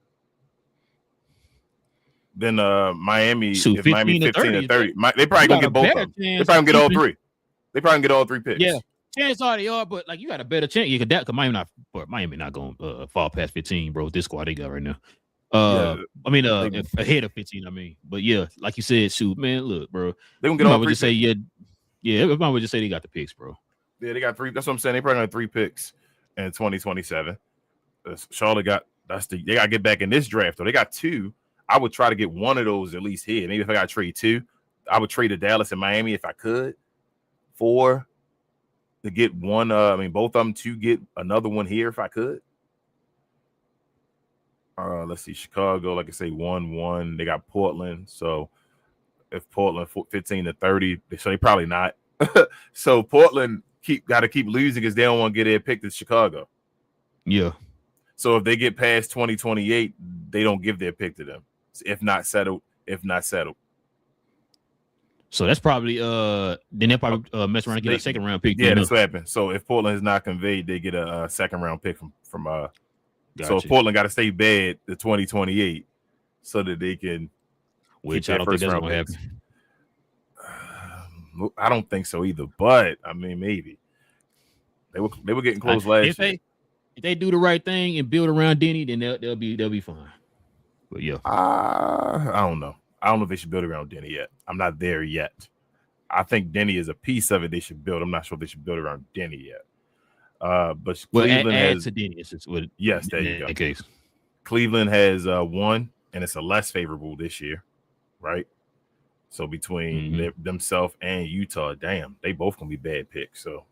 Then Miami, if Miami 15 or 30, they probably gonna get both of them. They probably get all 3. They probably get all 3 picks. Yeah, chances are they are, but like you got a better chance. You could that Miami not going to fall past 15, bro. With this squad they got right now. Ahead of 15. I mean, but yeah, like you said, shoot, man, look, bro. They gonna get all 3. Just say everybody would just say they got the picks, bro. Yeah, they got 3. That's what I'm saying. They probably got 3 picks in 2027. Charlotte they got to get back in this draft though. They got 2. I would try to get one of those at least here. Maybe if I got to trade 2, I would trade to Dallas and Miami if I could. 4 to get one. Both of them to get another one here if I could. Let's see, Chicago, like I say, 1-1. They got Portland. So if Portland 15 to 30, so they probably not. So Portland got to keep losing because they don't want to get their pick to Chicago. Yeah. So if they get past 2028, they don't give their pick to them. If not settled. So that's probably then they'll probably mess around and get a second round pick. Yeah, that's what happened. So if Portland is not conveyed, they get a second round pick from Gotcha. So Portland got to stay bad to 2028 so that they can. Which I don't think that's going to happen. I don't think so either, but I mean maybe they were getting close last year. If they do the right thing and build around Denny, then they'll be fine. But yeah, I don't know. I don't know if they should build around Denny yet. I'm not there yet. I think Denny is a piece of it they should build. I'm not sure if they should build around Denny yet. But Cleveland add to Denny. Yes, there you go. In case Cleveland has 1, and it's a less favorable this year, right? So between themselves and Utah, damn, they both gonna be bad picks. So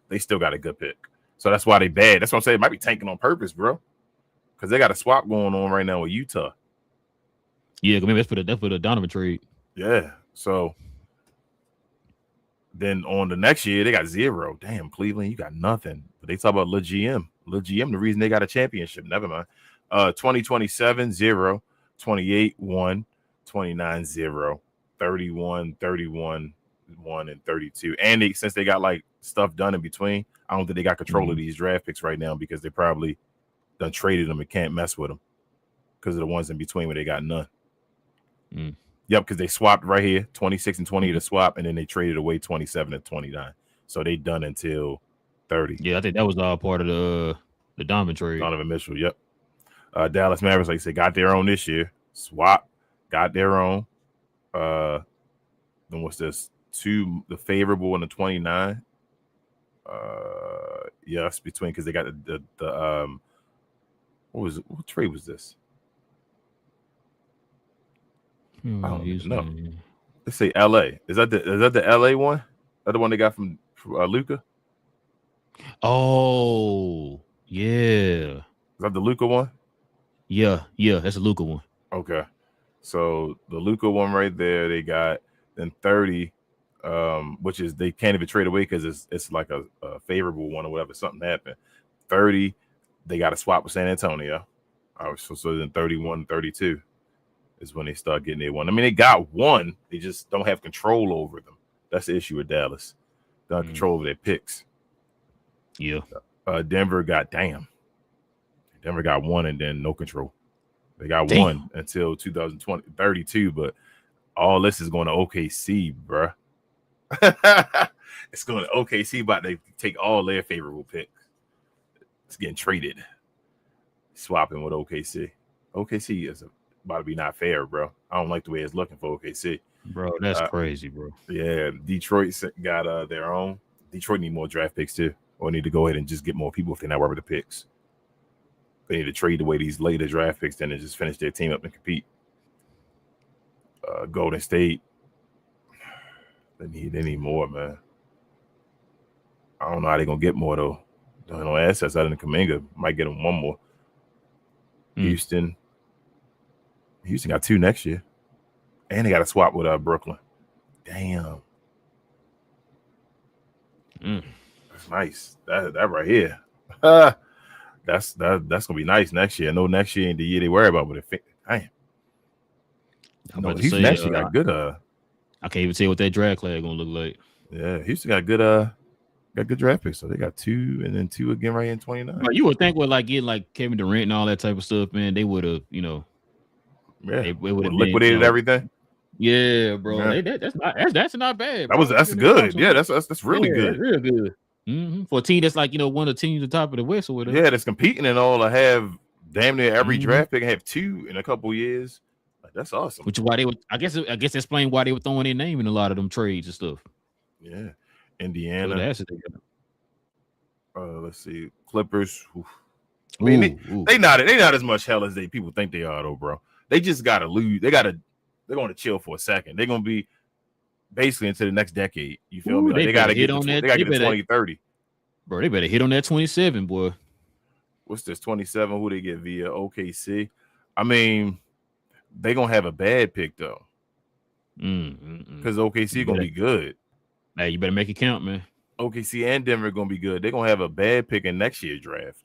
they still got a good pick. So that's why they bad. That's what I'm saying. It might be tanking on purpose, bro. Because they got a swap going on right now with Utah. Yeah, maybe that's for the Donovan trade. Yeah. So then on the next year, they got 0. Damn, Cleveland, you got nothing. But they talk about Lil GM. Lil GM, the reason they got a championship. Never mind. 2027, 0. 28, 1. 29, 0. 31, 31, 1, and 32. And since they got like stuff done in between, I don't think they got control of these draft picks right now because they probably done traded them and can't mess with them because of the ones in between where they got none. Yep, because they swapped right here, 26 and 20 to swap, and then they traded away 27 and 29. So they done until 30. Yeah, I think that was all part of the Donovan trade. Donovan Mitchell, yep. Dallas Mavericks, like I said, got their own this year. Swap, got their own. Then what's this? 2, the favorable and the 29. Yes, between because they got the what trade was this? I don't even know. Let's say LA. Is that the LA one? Is that the one they got from Luka? Oh, yeah. Is that the Luka one? Yeah, that's a Luka one. Okay. So the Luka one right there, they got then 30. which is they can't even trade away because it's like a favorable one or whatever. Something happened. 30, they got to swap with San Antonio. So then 31, 32 is when they start getting their one. I mean, they got one. They just don't have control over them. That's the issue with Dallas. They don't have control over their picks. Yeah. Denver got one and then no control. They got one until 2032, but all this is going to OKC, bruh. It's going to OKC, but they take all their favorable picks. It's getting traded. Swapping with OKC. OKC is about to be not fair, bro. I don't like the way it's looking for OKC. Bro, that's crazy, bro. Yeah, Detroit got their own. Detroit need more draft picks too, or need to go ahead and just get more people if they're not working with the picks. They need to trade away these later draft picks then and just finish their team up and compete. Golden State, they need more, man. I don't know how they're gonna get more though. Don't know assets other than Kuminga. Might get them one more. Houston got 2 next year, and they got to swap with Brooklyn. Damn, that's nice. That right here, that's gonna be nice next year. No, next year ain't the year they worry about. But damn, Houston actually got good. I can't even tell what that draft class gonna look like. Yeah, Houston got good. Got good draft picks, so they got 2 and then 2 again right in 29. You would think with getting like Kevin Durant and all that type of stuff, man, they would have, yeah, they would have liquidated everything. Yeah, bro, yeah. That's not bad. Bro. That's good. Yeah, that's really good. That's real good. For a team that's like one of the teams at the top of the West or whatever. Yeah, that's competing and all. I have damn near every draft pick. I have 2 in a couple years. That's awesome. Which is why they would. I guess explain why they were throwing their name in a lot of them trades and stuff. Yeah. Indiana. Let's see. Clippers. Oof. I mean, they not as much hell as people think they are, though, bro. They just gotta lose. They're going to chill for a second. They're gonna be basically into the next decade. You feel me? Like they gotta get on that. They gotta get to 2030. Bro, they better hit on that 27, boy. What's this 27? Who they get via OKC? I mean, they gonna have a bad pick though, because OKC gonna be good. Hey, you better make it count, man. OKC and Denver gonna be good. They're gonna have a bad pick in next year's draft.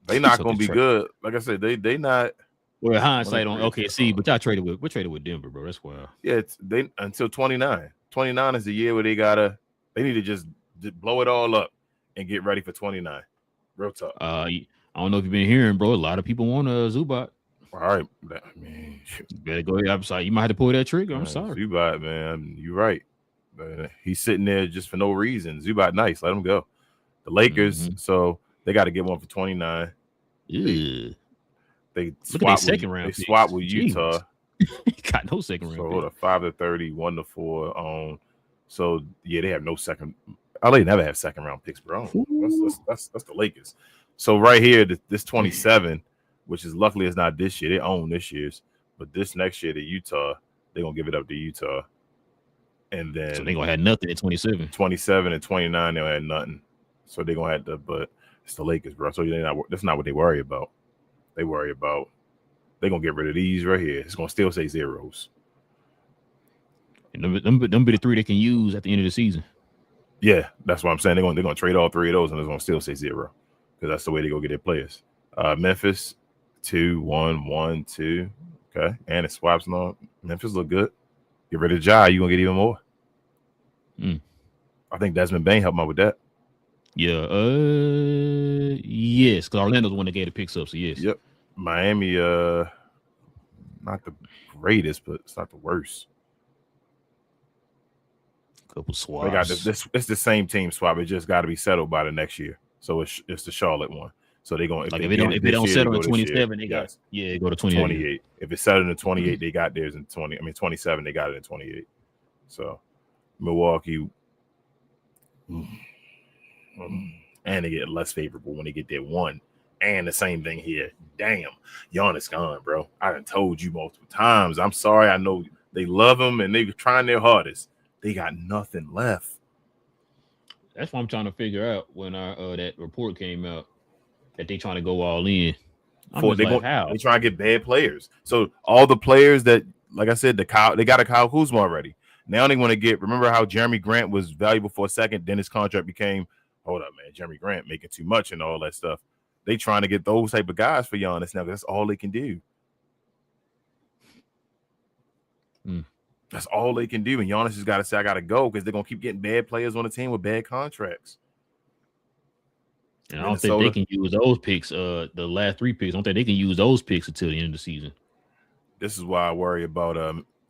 They not gonna be good. Like I said, they not. Well, hindsight on OKC, but y'all traded with Denver, bro. That's wild. Yeah, they until 29. 29 is the year where they need to just blow it all up and get ready for 29. Real talk. I don't know if you've been hearing, bro. A lot of people want Zubac. All right, I mean, you better go ahead. I'm sorry, you might have to pull that trigger. I'm sorry, Zubac, man. You're right. He's sitting there just for no reason. Zubac, nice. Let him go. The Lakers, so they got to get one for 29. Yeah. They swap with Utah. Got no second round. So 5 to 30, 1 to 4. So yeah, they have no second. LA never have second round picks, bro. That's the Lakers. So right here, this 27, which is luckily it's not this year. They own this year's, but this next year, the Utah, they're gonna give it up to Utah. And then so they gonna have nothing at 27. 27 and 29, they'll have nothing. So they're gonna have to, but it's the Lakers, bro. So that's not what they worry about. They worry about they're gonna get rid of these right here. It's gonna still say zeros. And them be the 3 they can use at the end of the season. Yeah, that's what I'm saying. They're gonna trade all 3 of those and it's gonna still say 0. Because that's the way they go get their players. Memphis, 2, 1, 1, 2. Okay. And it swaps and all. Memphis look good. Get rid of Ja, you're gonna get even more. I think Desmond Bain helped out with that. Yeah, yes, because Orlando's the one that gave the picks up, so yes. Yep. Miami, not the greatest, but it's not the worst. Couple swaps. They got this. It's the same team swap. It just got to be settled by the next year. So it's the Charlotte one. So they're going. Like if it don't settle in 27, they got go to 28. If it's settled in 28, they got theirs in 27. They got it in 28. So Milwaukee, and they get less favorable when they get their 1. And the same thing here. Damn, Giannis gone, bro. I done told you multiple times. I'm sorry. I know they love him and they're trying their hardest. They got nothing left. That's what I'm trying to figure out when that report came out that they trying to go all in. How? They trying to get bad players. So all the players that, like I said, they got a Kyle Kuzma already. Now they want to get. Remember how Jeremy Grant was valuable for a second, then his contract became, hold up, man, Jeremy Grant making too much and all that stuff. They trying to get those type of guys for Giannis now. That's all they can do. That's all they can do. And Giannis has got to say, I got to go because they're going to keep getting bad players on the team with bad contracts. And I don't think they can use those picks, the last 3 picks. I don't think they can use those picks until the end of the season. This is why I worry about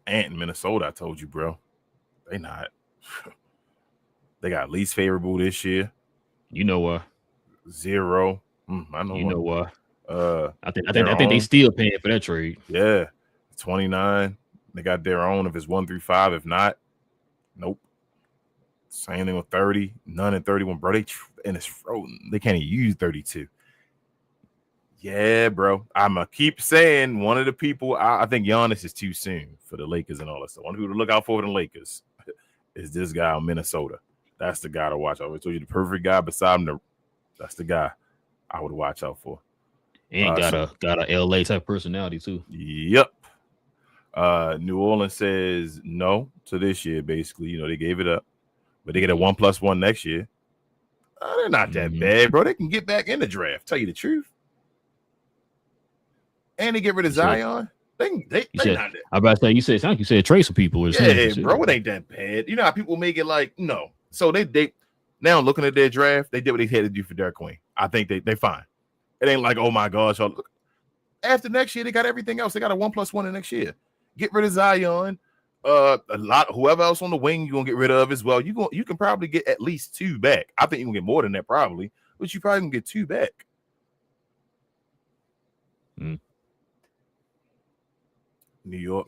Ant in Minnesota. I told you, bro. They not. They got least favorable this year. You know why? 0. I know. You know why? I think they still paying for that trade. Yeah, 29. They got their own if it's 1 through 5. If not, nope. Same thing with 30. None in 31, bro. And it's frozen. They can't even use 32. Yeah, bro. I'ma keep saying one of the people. I think Giannis is too soon for the Lakers and all that stuff. One of the people to look out for the Lakers is this guy in Minnesota. That's the guy to watch. I always told you the perfect guy beside him. That's the guy I would watch out for. And got a LA type personality too. Yep. New Orleans says no to this year. Basically, they gave it up, but they get a 1+1 next year. They're not that bad, bro. They can get back in the draft. Tell you the truth. And they get rid of Zion. They not that. I'm about to say, you said trade some people. Or yeah, bro, it ain't that bad. You know how people make it like, no. So they now looking at their draft, they did what they had to do for Derek Queen. I think they fine. It ain't like, oh my gosh, look. After next year, they got everything else. They got a 1+1 in next year. Get rid of Zion. Whoever else on the wing you're gonna get rid of as well. You can probably get at least 2 back. I think you can get more than that probably, but you probably can get 2 back. New York,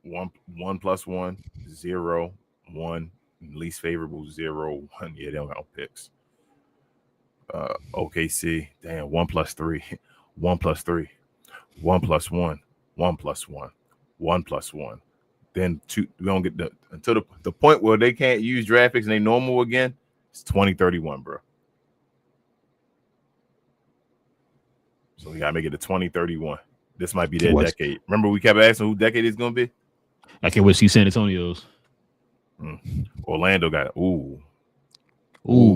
1+1, 0, 1, least favorable 0, 1. Yeah, they don't got no picks. OKC, damn, 1+3, 1+3, 1+1, 1+1, 1+1. Then 2. We don't get until the point where they can't use draft picks and they normal again. It's 2031, bro. So we gotta make it to 2031. This might be their decade. Remember, we kept asking who decade is gonna be. I can't wait to see San Antonio's. Orlando got it. Ooh,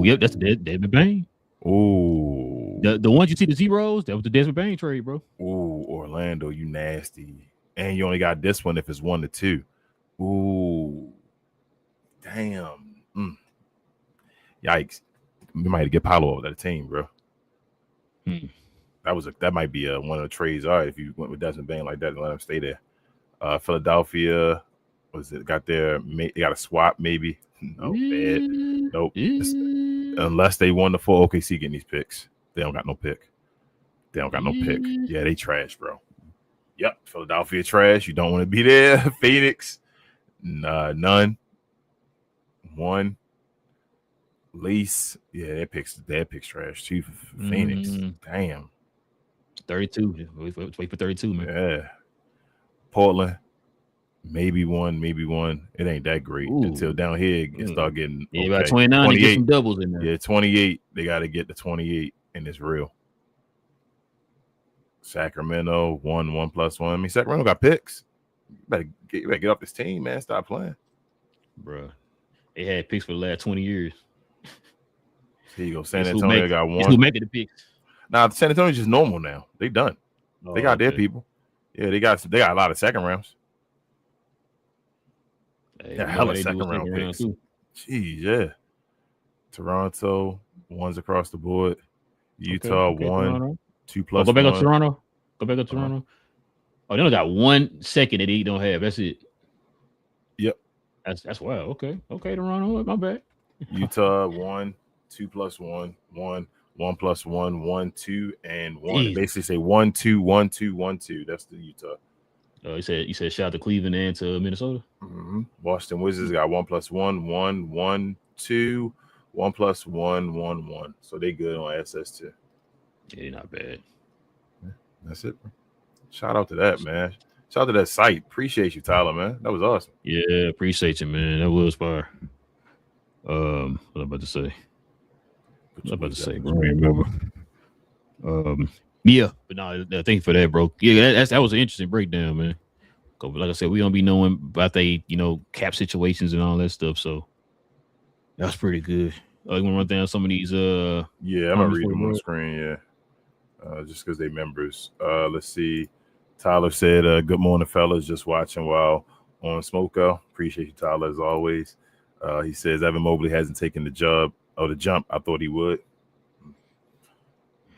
yep, that's Desmond Bain. Ooh, the ones you see the zeros, that was the Desmond Bain trade, bro. Ooh, Orlando, you nasty. And you only got this one if it's 1 to 2. Ooh, damn. Yikes. We might get Paolo over that team, bro. That might be one of the trades. All right, if you went with Desmond Bain like that and let him stay there. Philadelphia, they got a swap maybe. No, bad. Nope. Unless they won the full OKC getting these picks. They don't got no pick. Yeah, they trash, bro. Yep, Philadelphia trash. You don't want to be there. Phoenix, none. 1. Lease, yeah, their picks trash too. Phoenix, damn. 32. Wait for 32, man. Yeah. Portland, maybe one. It ain't that great until down here it start getting. Yeah, about 29. They get some doubles in there. Yeah, 28. They got to get to 28, and it's real. Sacramento 1+1. I mean, Sacramento got picks. You better get off this team, man. Stop playing, bro. They had picks for the last 20 years. Here you go. San Antonio got 1. Who making the picks? Nah, San Antonio's just normal now. They done. They got their people. Yeah, they got a lot of second rounds. Hey, hella second round picks. Jeez, yeah. Toronto, 1s across the board. Utah, 1, Toronto. 2+1. Go back up Toronto. Oh, they only got 1 second that they don't have. That's it. Yep. That's wild. Okay, Toronto. My bad. Utah 1, 2+1, 1, 1+1, 1, 2, and 1. They basically say 1, 2, 1, 2, 1, 2. That's the Utah. You said shout out to Cleveland and to Minnesota. Washington Wizards got 1+1, 1, 1, 2, 1+1, 1, 1. So they good on SS2. Yeah, not bad. That's it, bro. Shout out to that, man. Shout out to that site. Appreciate you, Tyler, man. That was awesome. Yeah, appreciate you, man. That was fire. What I'm about to say. I don't remember. Yeah, but no, thank you for that, bro. Yeah, that was an interesting breakdown, man. Like I said, we don't be knowing about they, cap situations and all that stuff. So that's pretty good. You want to run down some of these? Yeah, I'm gonna read them on the screen. Yeah, just because they members. Let's see. Tyler said, "Good morning, fellas. Just watching while on Smoko. Appreciate you, Tyler, as always." He says Evan Mobley hasn't taken the jump. I thought he would.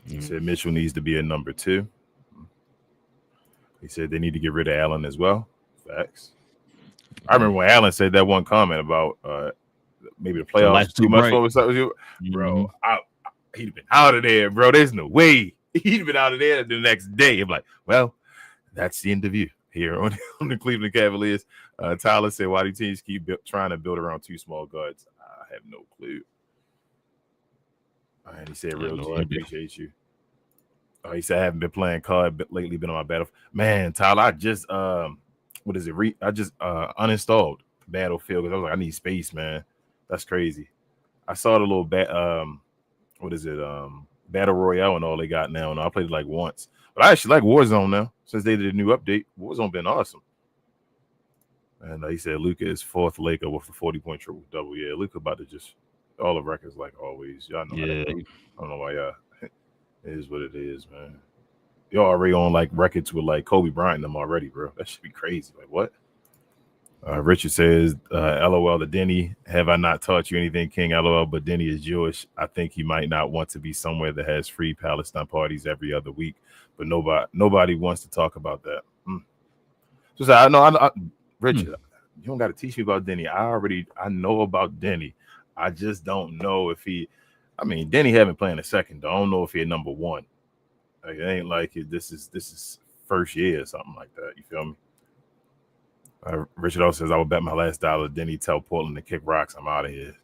He said Mitchell needs to be a number 2. He said they need to get rid of Allen as well. Facts. I remember when Allen said that one comment about maybe the playoffs too much for something. Bro, he'd have been out of there, bro. There's no way. He'd have been out of there the next day. I'm like, well, that's the interview here on the Cleveland Cavaliers. Tyler said, why do teams keep trying to build around 2 small guards? I have no clue. And he said, real G, appreciate you. He said, I haven't been playing COD, but lately been on my battle. Man, Tyler, I just what is it? I just uninstalled Battlefield because I was like, I need space, man. That's crazy. I saw the little Battle Royale and all they got now, and I played it like once. But I actually like Warzone now since they did a new update. Warzone been awesome. And he said Luka is 4th Laker with a 40-point triple double. Yeah, Luka about to just all the records like always. Y'all know. Yeah, I don't know why y'all. It is what it is, man. You're already on like records with like Kobe Bryant and them already, bro. That should be crazy. Like what? Richard says, LOL to Denny. Have I not taught you anything, King? LOL, but Denny is Jewish. I think he might not want to be somewhere that has free Palestine parties every other week, but nobody wants to talk about that. So I know, Richard, you don't got to teach me about Denny. I know about Denny. I just don't know if Denny haven't played a second. I don't know if he's number 1. Like, it ain't like this is first year or something like that. You feel me? Richard also says, I would bet my last dollar Denny tell Portland to kick rocks. I'm out of here.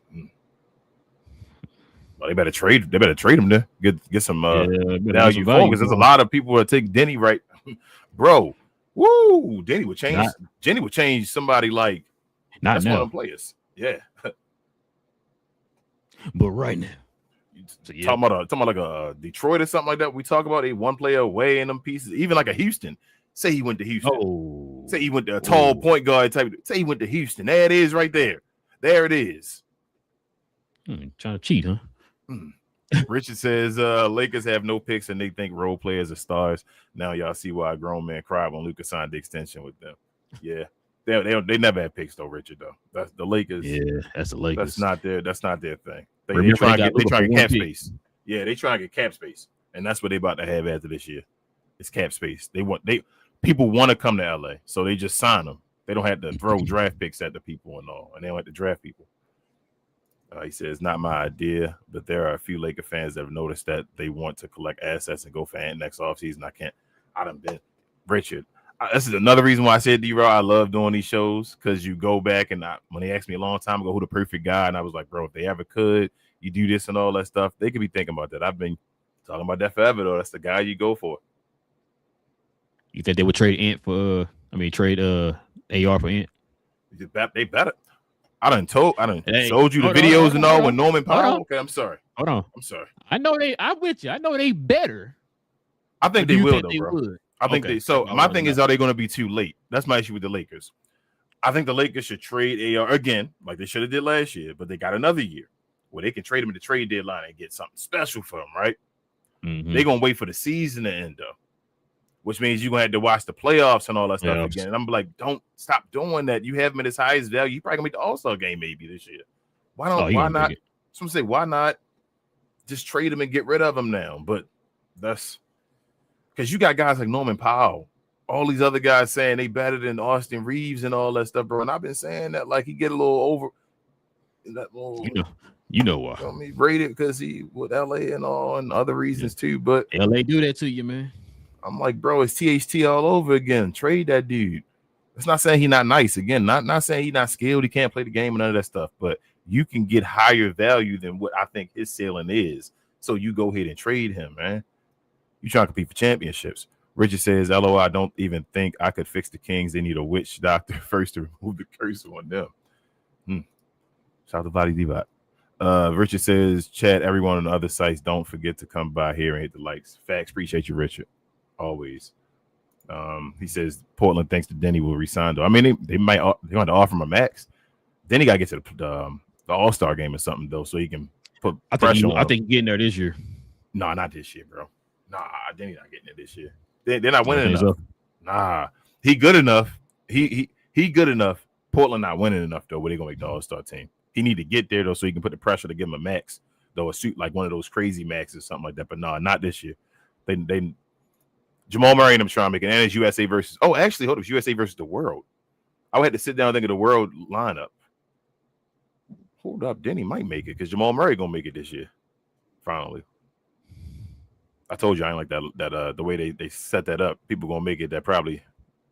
Well, they better trade him there. Get some value for because there's a lot of people that take Denny right. Bro, woo! Denny would change somebody like not now. One of them players. Yeah. But right now. So, talking about like a Detroit or something like that. We talk about a one player away in them pieces, even like a Houston. Say he went to Houston. Say he went to a tall point guard type. Say he went to Houston. There it is, right there. There it is. Trying to cheat, huh? Richard says Lakers have no picks and they think role players are stars. Now y'all see why a grown man cried when Luka signed the extension with them. Yeah, they never had picks though, Richard. Though that's the Lakers. Yeah, that's the Lakers. That's not their thing. They trying to get cap space. Yeah, they trying to get cap space, and that's what they about to have after this year. It's cap space. People want to come to LA, so they just sign them. They don't have to throw draft picks at the people and all, and they don't have to draft people. He says, not my idea, but there are a few Laker fans that have noticed that they want to collect assets and go for Ant next offseason. I done been Richard. This is another reason why I said, D-Row, I love doing these shows because you go back and when they asked me a long time ago who the perfect guy, and I was like, bro, if they ever could, you do this and all that stuff, they could be thinking about that. I've been talking about that forever, though. That's the guy you go for. You think they would trade Ant for, trade AR for Ant? They better. I done showed you the videos and all with Norman Powell. Okay, I'm sorry. Hold on. I'm sorry. I'm with you. I know they better. I think they will, though, bro. I think they. So my thing is, are they going to be too late? That's my issue with the Lakers. I think the Lakers should trade AR again, like they should have did last year, but they got another year where they can trade him at the trade deadline and get something special for him, right? Mm-hmm. They're going to wait for the season to end, though, which means you're going to have to watch the playoffs and all that stuff again. And I'm like, don't stop doing that. You have him at his highest value. You probably going to make the All-Star game maybe this year. Why not? Some say, why not just trade him and get rid of him now? But that's because you got guys like Norman Powell, all these other guys saying they better than Austin Reeves and all that stuff, bro. And I've been saying that like he get a little over that little, you know why. Rated because he with LA and all and other reasons too. But LA do that to you, man. I'm like, bro, it's THT all over again. Trade that dude. It's not saying he's not nice. Again, not saying he's not skilled. He can't play the game and none of that stuff. But you can get higher value than what I think his ceiling is. So you go ahead and trade him, man. You trying to compete for championships. Richard says, LOL, I don't even think I could fix the Kings. They need a witch doctor first to remove the curse on them. Shout out to Body D-Bot. Richard says, chat, everyone on the other sites, don't forget to come by here and hit the likes. Facts. Appreciate you, Richard. Always. He says Portland thinks that Denny will resign though. I mean, they might want to offer him a max. Then he got to get to the All-Star game or something though, so he can put pressure on. I think getting there this year. No, not this year, bro. Nah, Denny not getting it this year. They're not winning enough. So. Nah, he good enough. He good enough. Portland not winning enough though. Where they gonna make the All-Star team? He need to get there though, so he can put the pressure to give him a max though, a suit like one of those crazy maxes, something like that. But no, not this year. They Jamal Murray and them trying to make it, and it's USA versus. Oh, actually, hold up, it's USA versus the world. I would have to sit down and think of the world lineup. Hold up, Denny might make it because Jamal Murray gonna make it this year. Finally, I told you I ain't like that. The way they set that up, people gonna make it. That probably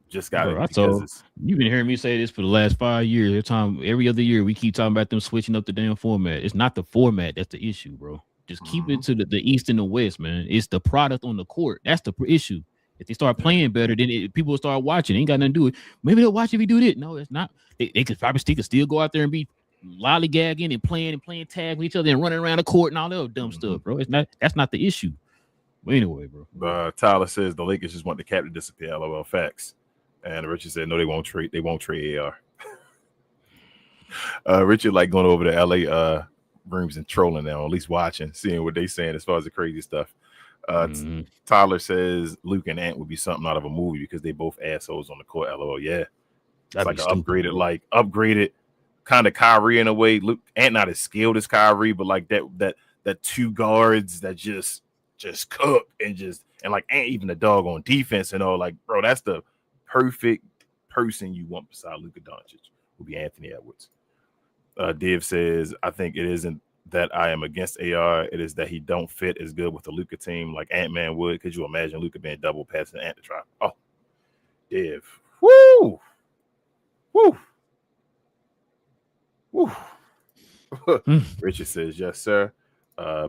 just got it. I told you've been hearing me say this for the last 5 years. Every other year, we keep talking about them switching up the damn format. It's not the format that's the issue, bro. Just keep it to the East and the West, man. It's the product on the court. That's the issue. If they start playing better, then people will start watching. It ain't got nothing to do with. Maybe they'll watch if we do this. No, it's not. They could probably still go out there and be lollygagging and playing tag with each other and running around the court and all that other dumb stuff, bro. It's not. That's not the issue. But anyway, bro. Tyler says the Lakers just want the cap to disappear. LOL, facts. And Richard said no, they won't trade. They won't trade AR. Richard like going over to LA rooms and trolling now, at least watching, seeing what they saying as far as the crazy stuff. Tyler says Luke and Ant would be something out of a movie because they both assholes on the court. LOL, yeah. It's like an upgraded kind of Kyrie in a way. Luke Ant not as skilled as Kyrie, but like that two guards that just cook and like Ant even the dog on defense and all. Like, bro, that's the perfect person you want beside Luka Doncic will be Anthony Edwards. Div says, I think it isn't that I am against AR. It is that he don't fit as good with the Luka team like Ant-Man would. Could you imagine Luka being double passing Ant to try? Oh, Div. Woo! Woo! Woo! Richard says, yes, sir.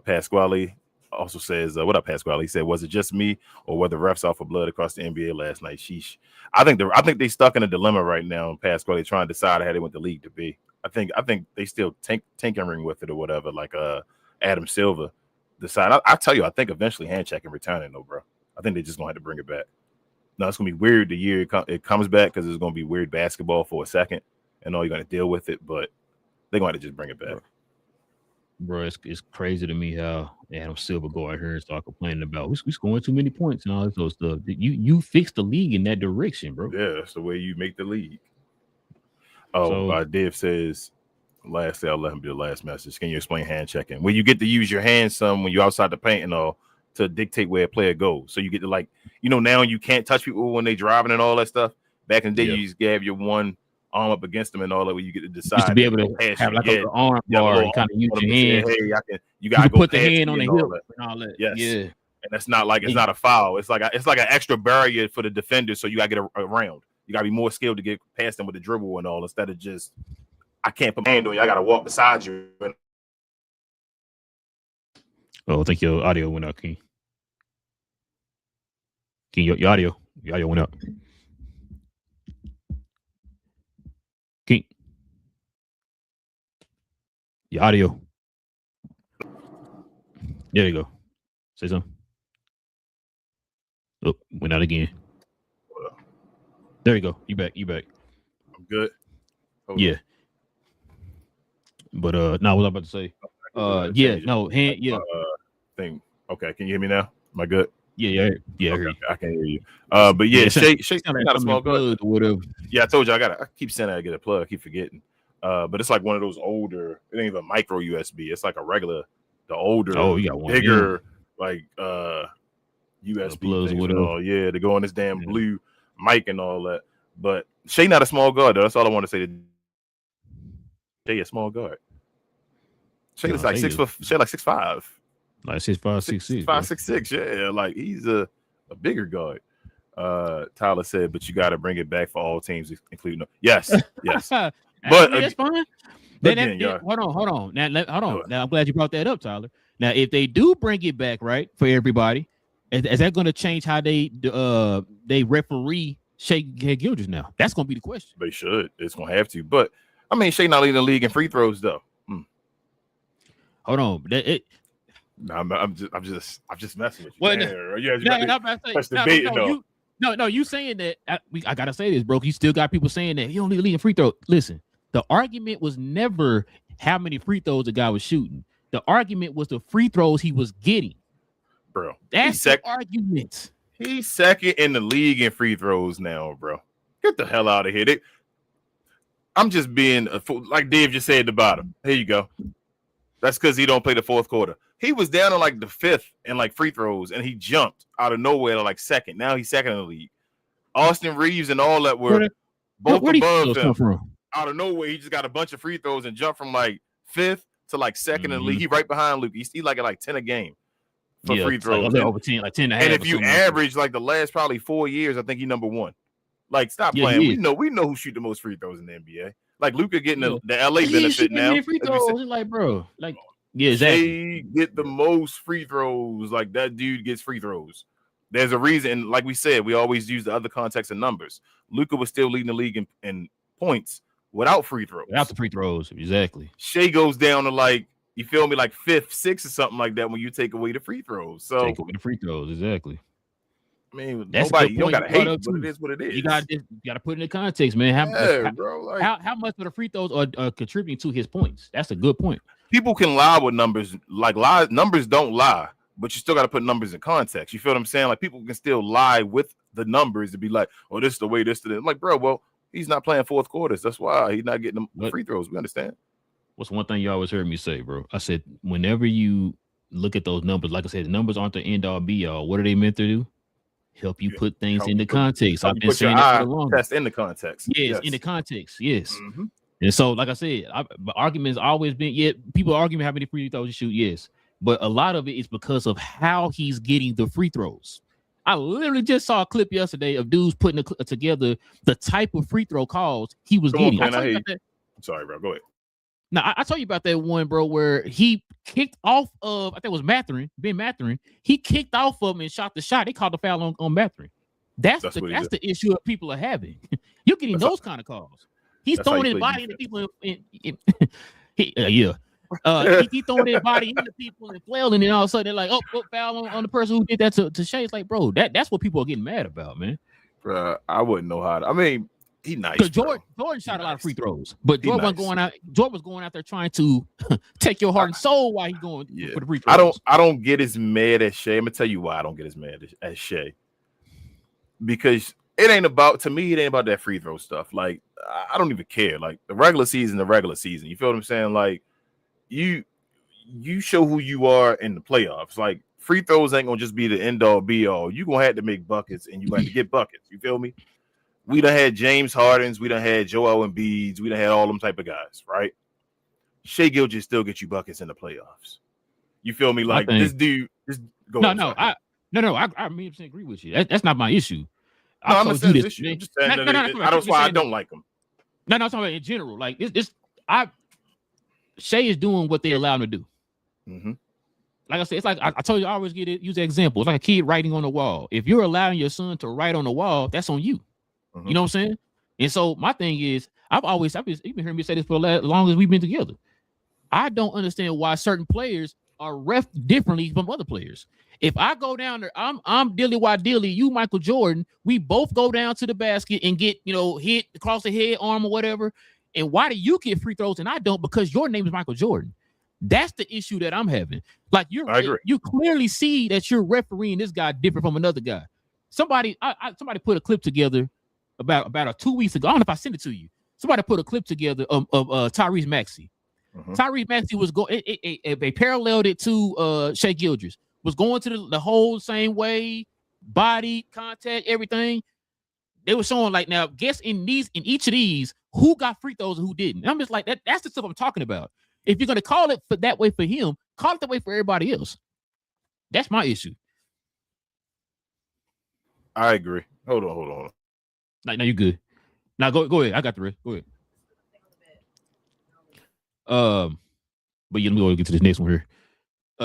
Pasquale also says, what up, Pasquale? He said, was it just me or were the refs off for blood across the NBA last night? Sheesh. I think they stuck in a dilemma right now, Pasquale, trying to decide how they want the league to be. I think they still tinkering with it or whatever, like Adam Silver decide. I tell you, I think eventually hand checking returning though, bro. I think they're just gonna have to bring it back. Now it's gonna be weird the year it comes back because it's gonna be weird basketball for a second, and all you're gonna deal with it, but they're gonna have to just bring it back. Bro, it's crazy to me how Adam Silver go out here and start complaining about we scoring too many points and all this other stuff. You fix the league in that direction, bro. Yeah, that's the way you make the league. Oh, Dave says, lastly, I'll let him be the last message. Can you explain hand checking? When you get to use your hands some when you're outside the paint and all to dictate where a player goes. So you get to now you can't touch people when they driving and all that stuff. Back in the day, you just have your one arm up against them and all that where you get to decide. Just to be able to have like an arm bar and kind of use your hand. Hey, you gotta go put the hand on the hip and all that. Yes. Yeah. And that's not like it's not a foul. It's like an extra barrier for the defender, so you gotta get around. You gotta be more skilled to get past them with the dribble and all instead of just I can't put my hand on you. I gotta walk beside you. Oh, I think your audio went out, King. King, your audio went out. King, your audio. There you go. Say something. Oh, went out again. There you go. You back. I'm good. Yeah. But what was I about to say? Thing. Okay, can you hear me now? Am I good? Yeah. Okay, I can hear you. But yeah, Shay not a small guard. Whatever. Yeah, I told you I keep saying I get a plug. I keep forgetting. But it's like one of those older. It ain't even micro USB. It's like a regular, the older, you got one, bigger, like USB plugs. Whatever. Yeah, to go on this damn blue mic and all that. But Shay not a small guard though. That's all I want to say. Shay a small guard. Shay is like 6 foot. Shay like 6'5". Like 6'5", 6'6". 6'6". Yeah, like he's a bigger guard. Tyler said, but you got to bring it back for all teams, including yes. But that's fine. Hold on. Now, hold on. Now, I'm glad you brought that up, Tyler. Now, if they do bring it back, right, for everybody, is that going to change how they referee Shai Gilgeous now? That's going to be the question. They should. It's going to have to. But I mean, Shai not leading the league in free throws though. Hold on. No, I'm just messing with you. Well, that's debating though. No, you saying that I gotta say this, bro. You still got people saying that he only leading free throw. Listen, the argument was never how many free throws the guy was shooting. The argument was the free throws he was getting. Bro, that's the argument. He's second in the league in free throws now, bro. Get the hell out of here. I'm just being a fool. Like Dave just said at the bottom. Here you go. That's because he don't play the fourth quarter. He was down to like the fifth in like free throws, and he jumped out of nowhere to like second. Now he's second in the league. Austin Reeves and all that were both above him. From? Out of nowhere, he just got a bunch of free throws and jumped from like fifth to like second in the league. He right behind Luke. He's like at like 10 a game for free throws. Like over 10, like 10 and a half. And if you average like the last probably 4 years, I think he's number one. Like, stop playing. We know who shoot the most free throws in the NBA. Like Luka getting the LA benefit now. Free throws. Like, bro, like exactly. They get the most free throws. Like that dude gets free throws. There's a reason. Like we said, we always use the other context and numbers. Luka was still leading the league in points without free throws. Without the free throws, exactly. Shea goes down to like, you feel me, like fifth, sixth, or something like that when you take away the free throws. So take away the free throws, exactly. I mean, nobody, you don't gotta hate, but it is what it is. You gotta put it in context, man. How much of the free throws are contributing to his points? That's a good point. People can lie with numbers, numbers don't lie, but you still gotta put numbers in context. You feel what I'm saying? Like people can still lie with the numbers and be like, "Oh, this is the way this to this." I'm like, bro, well, he's not playing fourth quarters. That's why he's not getting the free throws. We understand. What's one thing you always heard me say, bro? I said, whenever you look at those numbers, like I said, the numbers aren't the end all be all. What are they meant to do? Help you put things into context. I've been saying that for the longest. That's in the context. Yes, in the context. Yes. Mm-hmm. And so, like I said, the argument has always been, people arguing how many free throws you shoot. Yes. But a lot of it is because of how he's getting the free throws. I literally just saw a clip yesterday of dudes putting together the type of free throw calls he was getting. I'm sorry, bro. Go ahead. Now, I told you about that one, bro, where he kicked off of, I think it was Ben Mathurin. He kicked off of him and shot the shot. They called the foul on Mathurin. That's the issue that people are having. You're getting those kind of calls. He's throwing his body into people. He's throwing his body into people and flailing, and all of a sudden they're like, oh foul on the person who did that to Shea. It's like, bro, that's what people are getting mad about, man. Bro, I wouldn't know how to. I mean, he's nice. Because Jordan shot a lot of free throws, but Jordan was going out there trying to take your heart and soul while he's going for the free throws. I don't get as mad at Shea. I'm gonna tell you why I don't get as mad at Shea. Because it ain't about that free throw stuff. Like, I don't even care. Like the regular season. You feel what I'm saying? Like you show who you are in the playoffs. Like free throws ain't gonna just be the end all be all. You gonna have to make buckets and you have to get buckets. You feel me? We done had James Hardens, we done had Joel Embiid, we done had all them type of guys, right? Shea Gilgeous still get you buckets in the playoffs. You feel me? Like this dude, go. I 100% agree with you. That's not my issue. No, I'm not saying this issue. I'm just saying that's why I don't like him. No, I'm talking about in general. Like Shea is doing what they allow him to do. Mm-hmm. Like I said, it's like I told you, I always use the example. It's like a kid writing on the wall. If you're allowing your son to write on the wall, that's on you. Mm-hmm. You know what I'm saying? And so my thing is, you've been hearing me say this for as long as we've been together. I don't understand why certain players are ref differently from other players. If I go down there, I'm Dilly Why Dilly, you Michael Jordan, we both go down to the basket and get, hit across the head, arm, or whatever. And why do you get free throws and I don't? Because your name is Michael Jordan. That's the issue that I'm having. Like I agree. You clearly see that you're refereeing this guy different from another guy. Somebody put a clip together about 2 weeks ago. I don't know if I sent it to you. Somebody put a clip together of Tyrese Maxey. Mm-hmm. Tyrese Maxey was going. They paralleled it to Shea Gilgeous. Was going to the whole same way, body contact, everything. They were showing like, now guess in each of these who got free throws and who didn't. And I'm just like, that's the stuff I'm talking about. If you're gonna call it for that way for him, call it that way for everybody else. That's my issue. I agree. Hold on. Like, no, you good. Now go ahead. I got the rest. Go ahead. But let me go get to this next one here.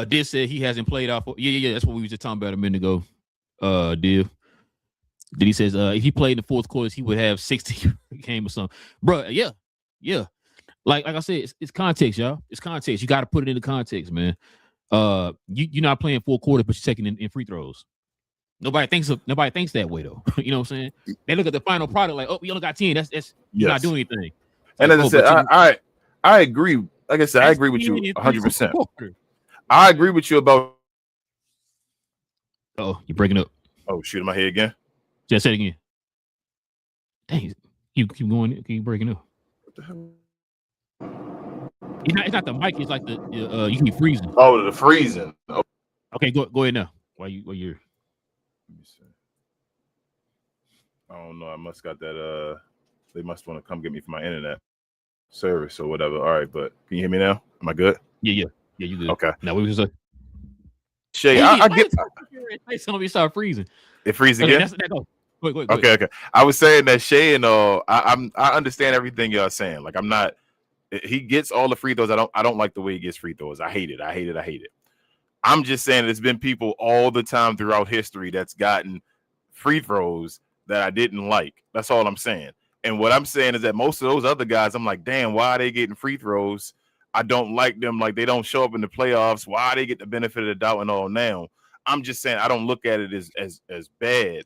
Div said he hasn't played off. Yeah. That's what we were just talking about a minute ago. Div. Then he says if he played in the fourth quarter, he would have 60 game or something. Bro, yeah. Like I said, it's context, y'all. It's context. You got to put it into context, man. You're not playing 4 quarters, but you're taking in free throws. Nobody thinks that way though. You know what I'm saying? They look at the final product like, oh, we only got 10. That's you're not doing anything. And as I said, I agree. Like I said, I agree with you 100%. I agree with you about. Oh, you're breaking up. Oh, shoot, am I here again? Just say it again. Dang, you keep going, keep breaking up. What the hell? It's not the mic. It's like the you can be freezing. Oh, the freezing. Oh. Okay, go ahead now. While you're. Let me see. I don't know. I must got that. They must want to come get me for my internet service or whatever. All right, but can you hear me now? Am I good? Yeah, you good. Okay. Now what was it? Shay, I get. Some of you start freezing. It freezes again. Go. Go okay. I was saying that Shay and I understand everything y'all saying. Like I'm not. He gets all the free throws. I don't like the way he gets free throws. I hate it. I'm just saying there's been people all the time throughout history that's gotten free throws that I didn't like. That's all I'm saying. And what I'm saying is that most of those other guys, I'm like, damn, why are they getting free throws? I don't like them. Like they don't show up in the playoffs. Why they get the benefit of the doubt and all now? I'm just saying I don't look at it as bad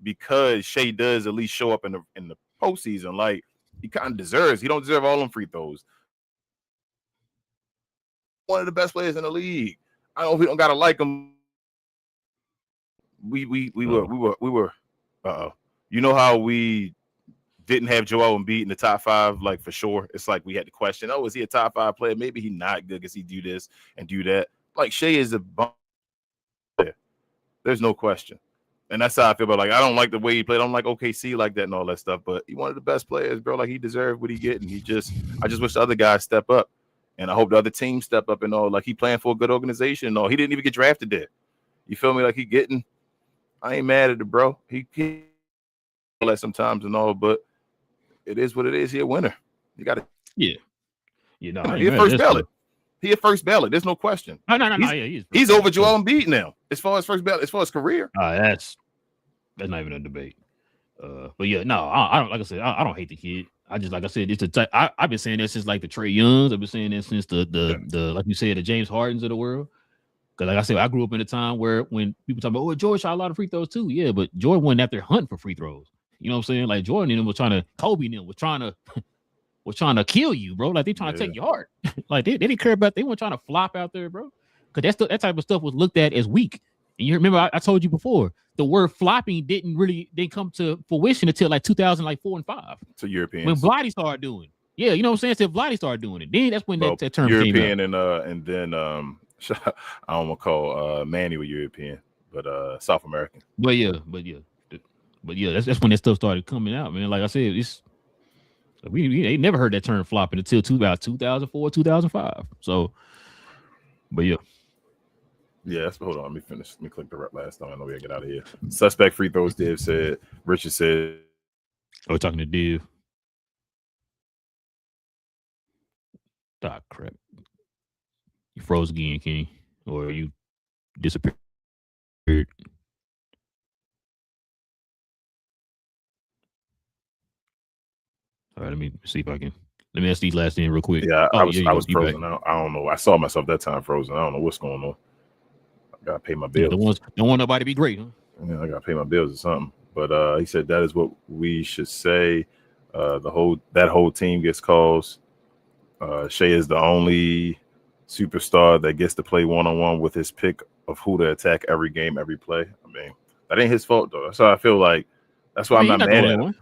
because Shea does at least show up in the postseason. Like he kind of deserves. He don't deserve all them free throws. One of the best players in the league. I don't know if we don't gotta like him. We were. You know how we didn't have Joel Embiid in the top 5, like for sure. It's like we had to question, oh, is he a top 5 player? Maybe he's not good because he do this and do that. Like Shea is a bum player. There's no question. And that's how I feel about like I don't like the way he played. I'm like OKC like that and all that stuff, but he one of the best players, bro. Like he deserved what he get, and I just wish the other guys step up, and I hope the other teams step up and all. Like he playing for a good organization and all. He didn't even get drafted there. You feel me? Like he getting. I ain't mad at it, bro. He all that sometimes and all, but it is what it is. He a winner. You got to. Yeah. You know, he a first ballot. He a first ballot. There's no question. No. He's over Joel Embiid now. As far as first ballot, as far as career. That's not even a debate. But yeah, no, I don't. Like I said, I don't hate the kid. I just like I said, it's a type. I've been saying that since like the Trae Youngs. I've been saying that since the like you said, the James Hardens of the world. Because like I said, I grew up in a time where when people talk about, oh, George shot a lot of free throws too. Yeah, but Jordan wasn't out there hunting for free throws. You know what I'm saying? Like Jordan and them was trying to Kobe and them was trying to kill you, bro. Like they trying to take your heart. Like they didn't care about. They weren't trying to flop out there, bro. Because that type of stuff was looked at as weak. And you remember I told you before, the word flopping didn't come to fruition until like 2004 and 5. To Europeans. When Blighty started doing it. Yeah, you know what I'm saying? Until Blighty started doing it. Then that's when that term European came out. and then I don't want to call Manny a European, but South American. But yeah, that's when that stuff started coming out, man. Like I said, we never heard that term flopping until about 2004, 2005. So, but yeah. Yeah, hold on. Let me finish. Let me click the last time. I know we gotta get out of here. Suspect free throws, Div said. Richard said. Oh, we're talking to Div. Ah, crap. You froze again, King. Or you disappeared. All right, let me see if I can. Let me ask these last in real quick. Yeah, I was frozen. I don't know. I saw myself that time frozen. I don't know what's going on. I gotta pay my bills. Don't want nobody to be great, huh? Yeah, I gotta pay my bills or something. But he said that is what we should say. That whole team gets calls. Shea is the only superstar that gets to play one-on-one with his pick of who to attack every game, every play. I mean, that ain't his fault though. That's how I feel like. That's why I'm not mad at him.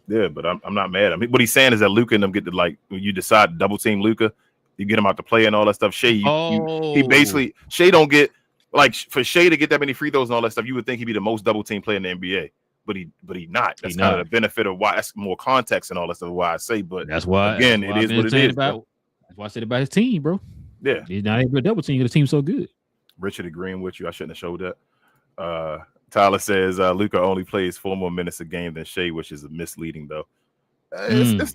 Yeah, but I'm not mad. I mean, what he's saying is that Luka and them get to like when you decide to double team Luka, you get him out to play and all that stuff. Shea, he basically Shea don't get like for Shea to get that many free throws and all that stuff. You would think he'd be the most double team player in the NBA, but he not. That's kind of the benefit of why that's more context and all that stuff. Why I say, but that's why again it is what it is. That's why I said about his team, bro. Yeah, he's not able to double team because the team's so good. Richard agreeing with you. I shouldn't have showed that. Tyler says Luka only plays 4 more minutes a game than Shea, which is misleading though. It's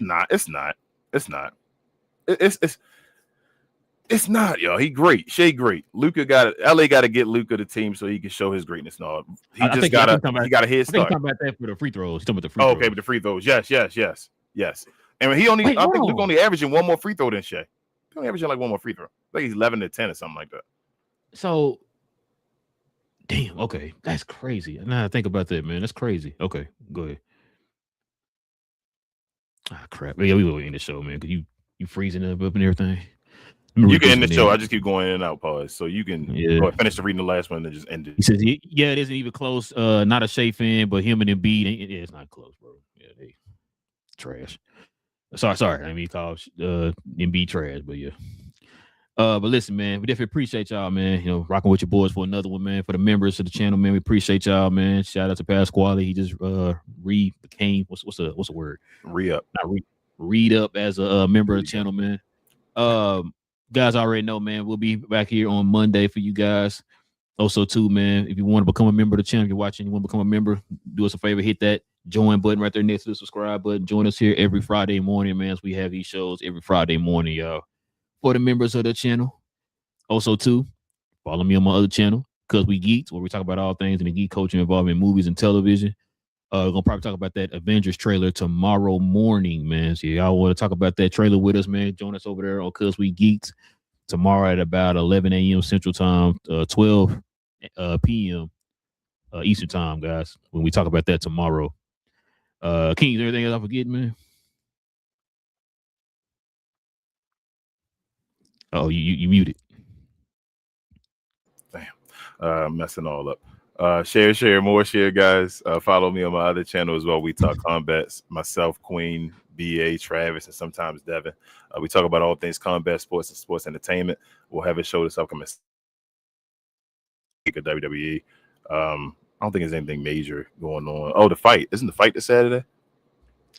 not, y'all. He great. Shea great. Luka LA got to get Luka the team so he can show his greatness and all. He got a head start. Talking about that for the free throws. He's talking about the free throws. Okay, but the free throws. Yes. And I think Luka only averaging 1 more free throw than Shea. He only averaging like 1 more free throw. I think he's 11 to 10 or something like that. So Damn. Okay, that's crazy. Now I think about that, man. That's crazy. Okay, go ahead. Ah, crap. Yeah, we will end the show, man. Cause you freezing up and everything. Let me You read can this end the one show. in. I just keep going in and out, pause. So you can Yeah. go ahead, finish the reading the last one and then just end it. He says, yeah, it isn't even close. Not a Shea fan, but him and Embiid, it's not close, bro. Yeah, they trash. Sorry. I mean, call Embiid trash, but yeah. But listen, man, we definitely appreciate y'all, man. You know, rocking with your boys for another one, man. For the members of the channel, man, we appreciate y'all, man. Shout out to Pasquale. He just became what's a word? Re-up. Not read up as a member of the channel, man. Guys already know, man. We'll be back here on Monday for you guys. Also, too, man, if you want to become a member of the channel, if you're watching, you want to become a member, do us a favor, hit that join button right there next to the subscribe button. Join us here every Friday morning, man. As we have these shows every Friday morning, y'all. For the members of the channel. Also, too, follow me on my other channel, Cause We Geeks, where we talk about all things in the geek culture involving movies and television. We're gonna probably talk about that Avengers trailer tomorrow morning, man. So y'all want to talk about that trailer with us, man? Join us over there on Cause We Geeks tomorrow at about 11 a.m. Central Time, 12 p.m. Eastern Time, guys. When we talk about that tomorrow. King, is there anything else I forget, man? Oh, you muted. Damn. Messing all up. Share, more share, guys. Follow me on my other channel as well. We talk combats. Myself, Queen, BA, Travis, and sometimes Devin. We talk about all things combat sports and sports entertainment. We'll have a show this upcoming WWE. I don't think there's anything major going on. Oh, the fight. Isn't the fight this Saturday?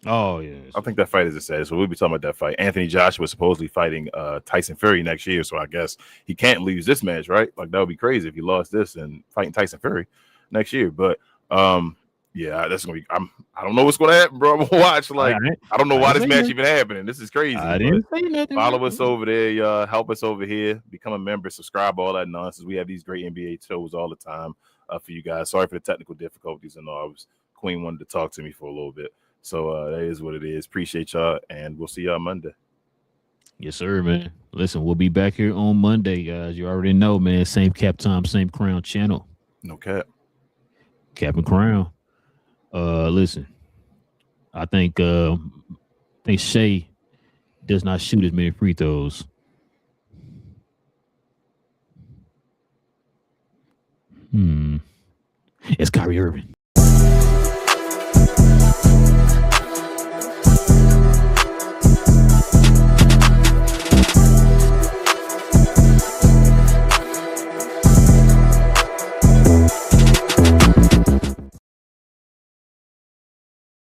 Oh, yeah. I think that fight is this Saturday, so we'll be talking about that fight. Anthony Joshua supposedly fighting Tyson Fury next year, so I guess he can't lose this match, right? Like, that would be crazy if he lost this and fighting Tyson Fury next year. But yeah, that's gonna be. I don't know what's gonna happen, bro. I'm gonna watch. Like, I don't know why this match even happening. This is crazy. I didn't say nothing. Follow us over there, y'all. Help us over here. Become a member. Subscribe. All that nonsense. We have these great NBA shows all the time for you guys. Sorry for the technical difficulties. And all. Queen wanted to talk to me for a little bit. So that is what it is. Appreciate y'all, and we'll see y'all Monday. Yes, sir, man. Listen, we'll be back here on Monday, guys. You already know, man. Same cap time, same crown channel. No cap. Cap and crown. Listen, I think Shea does not shoot as many free throws. It's Kyrie Irving.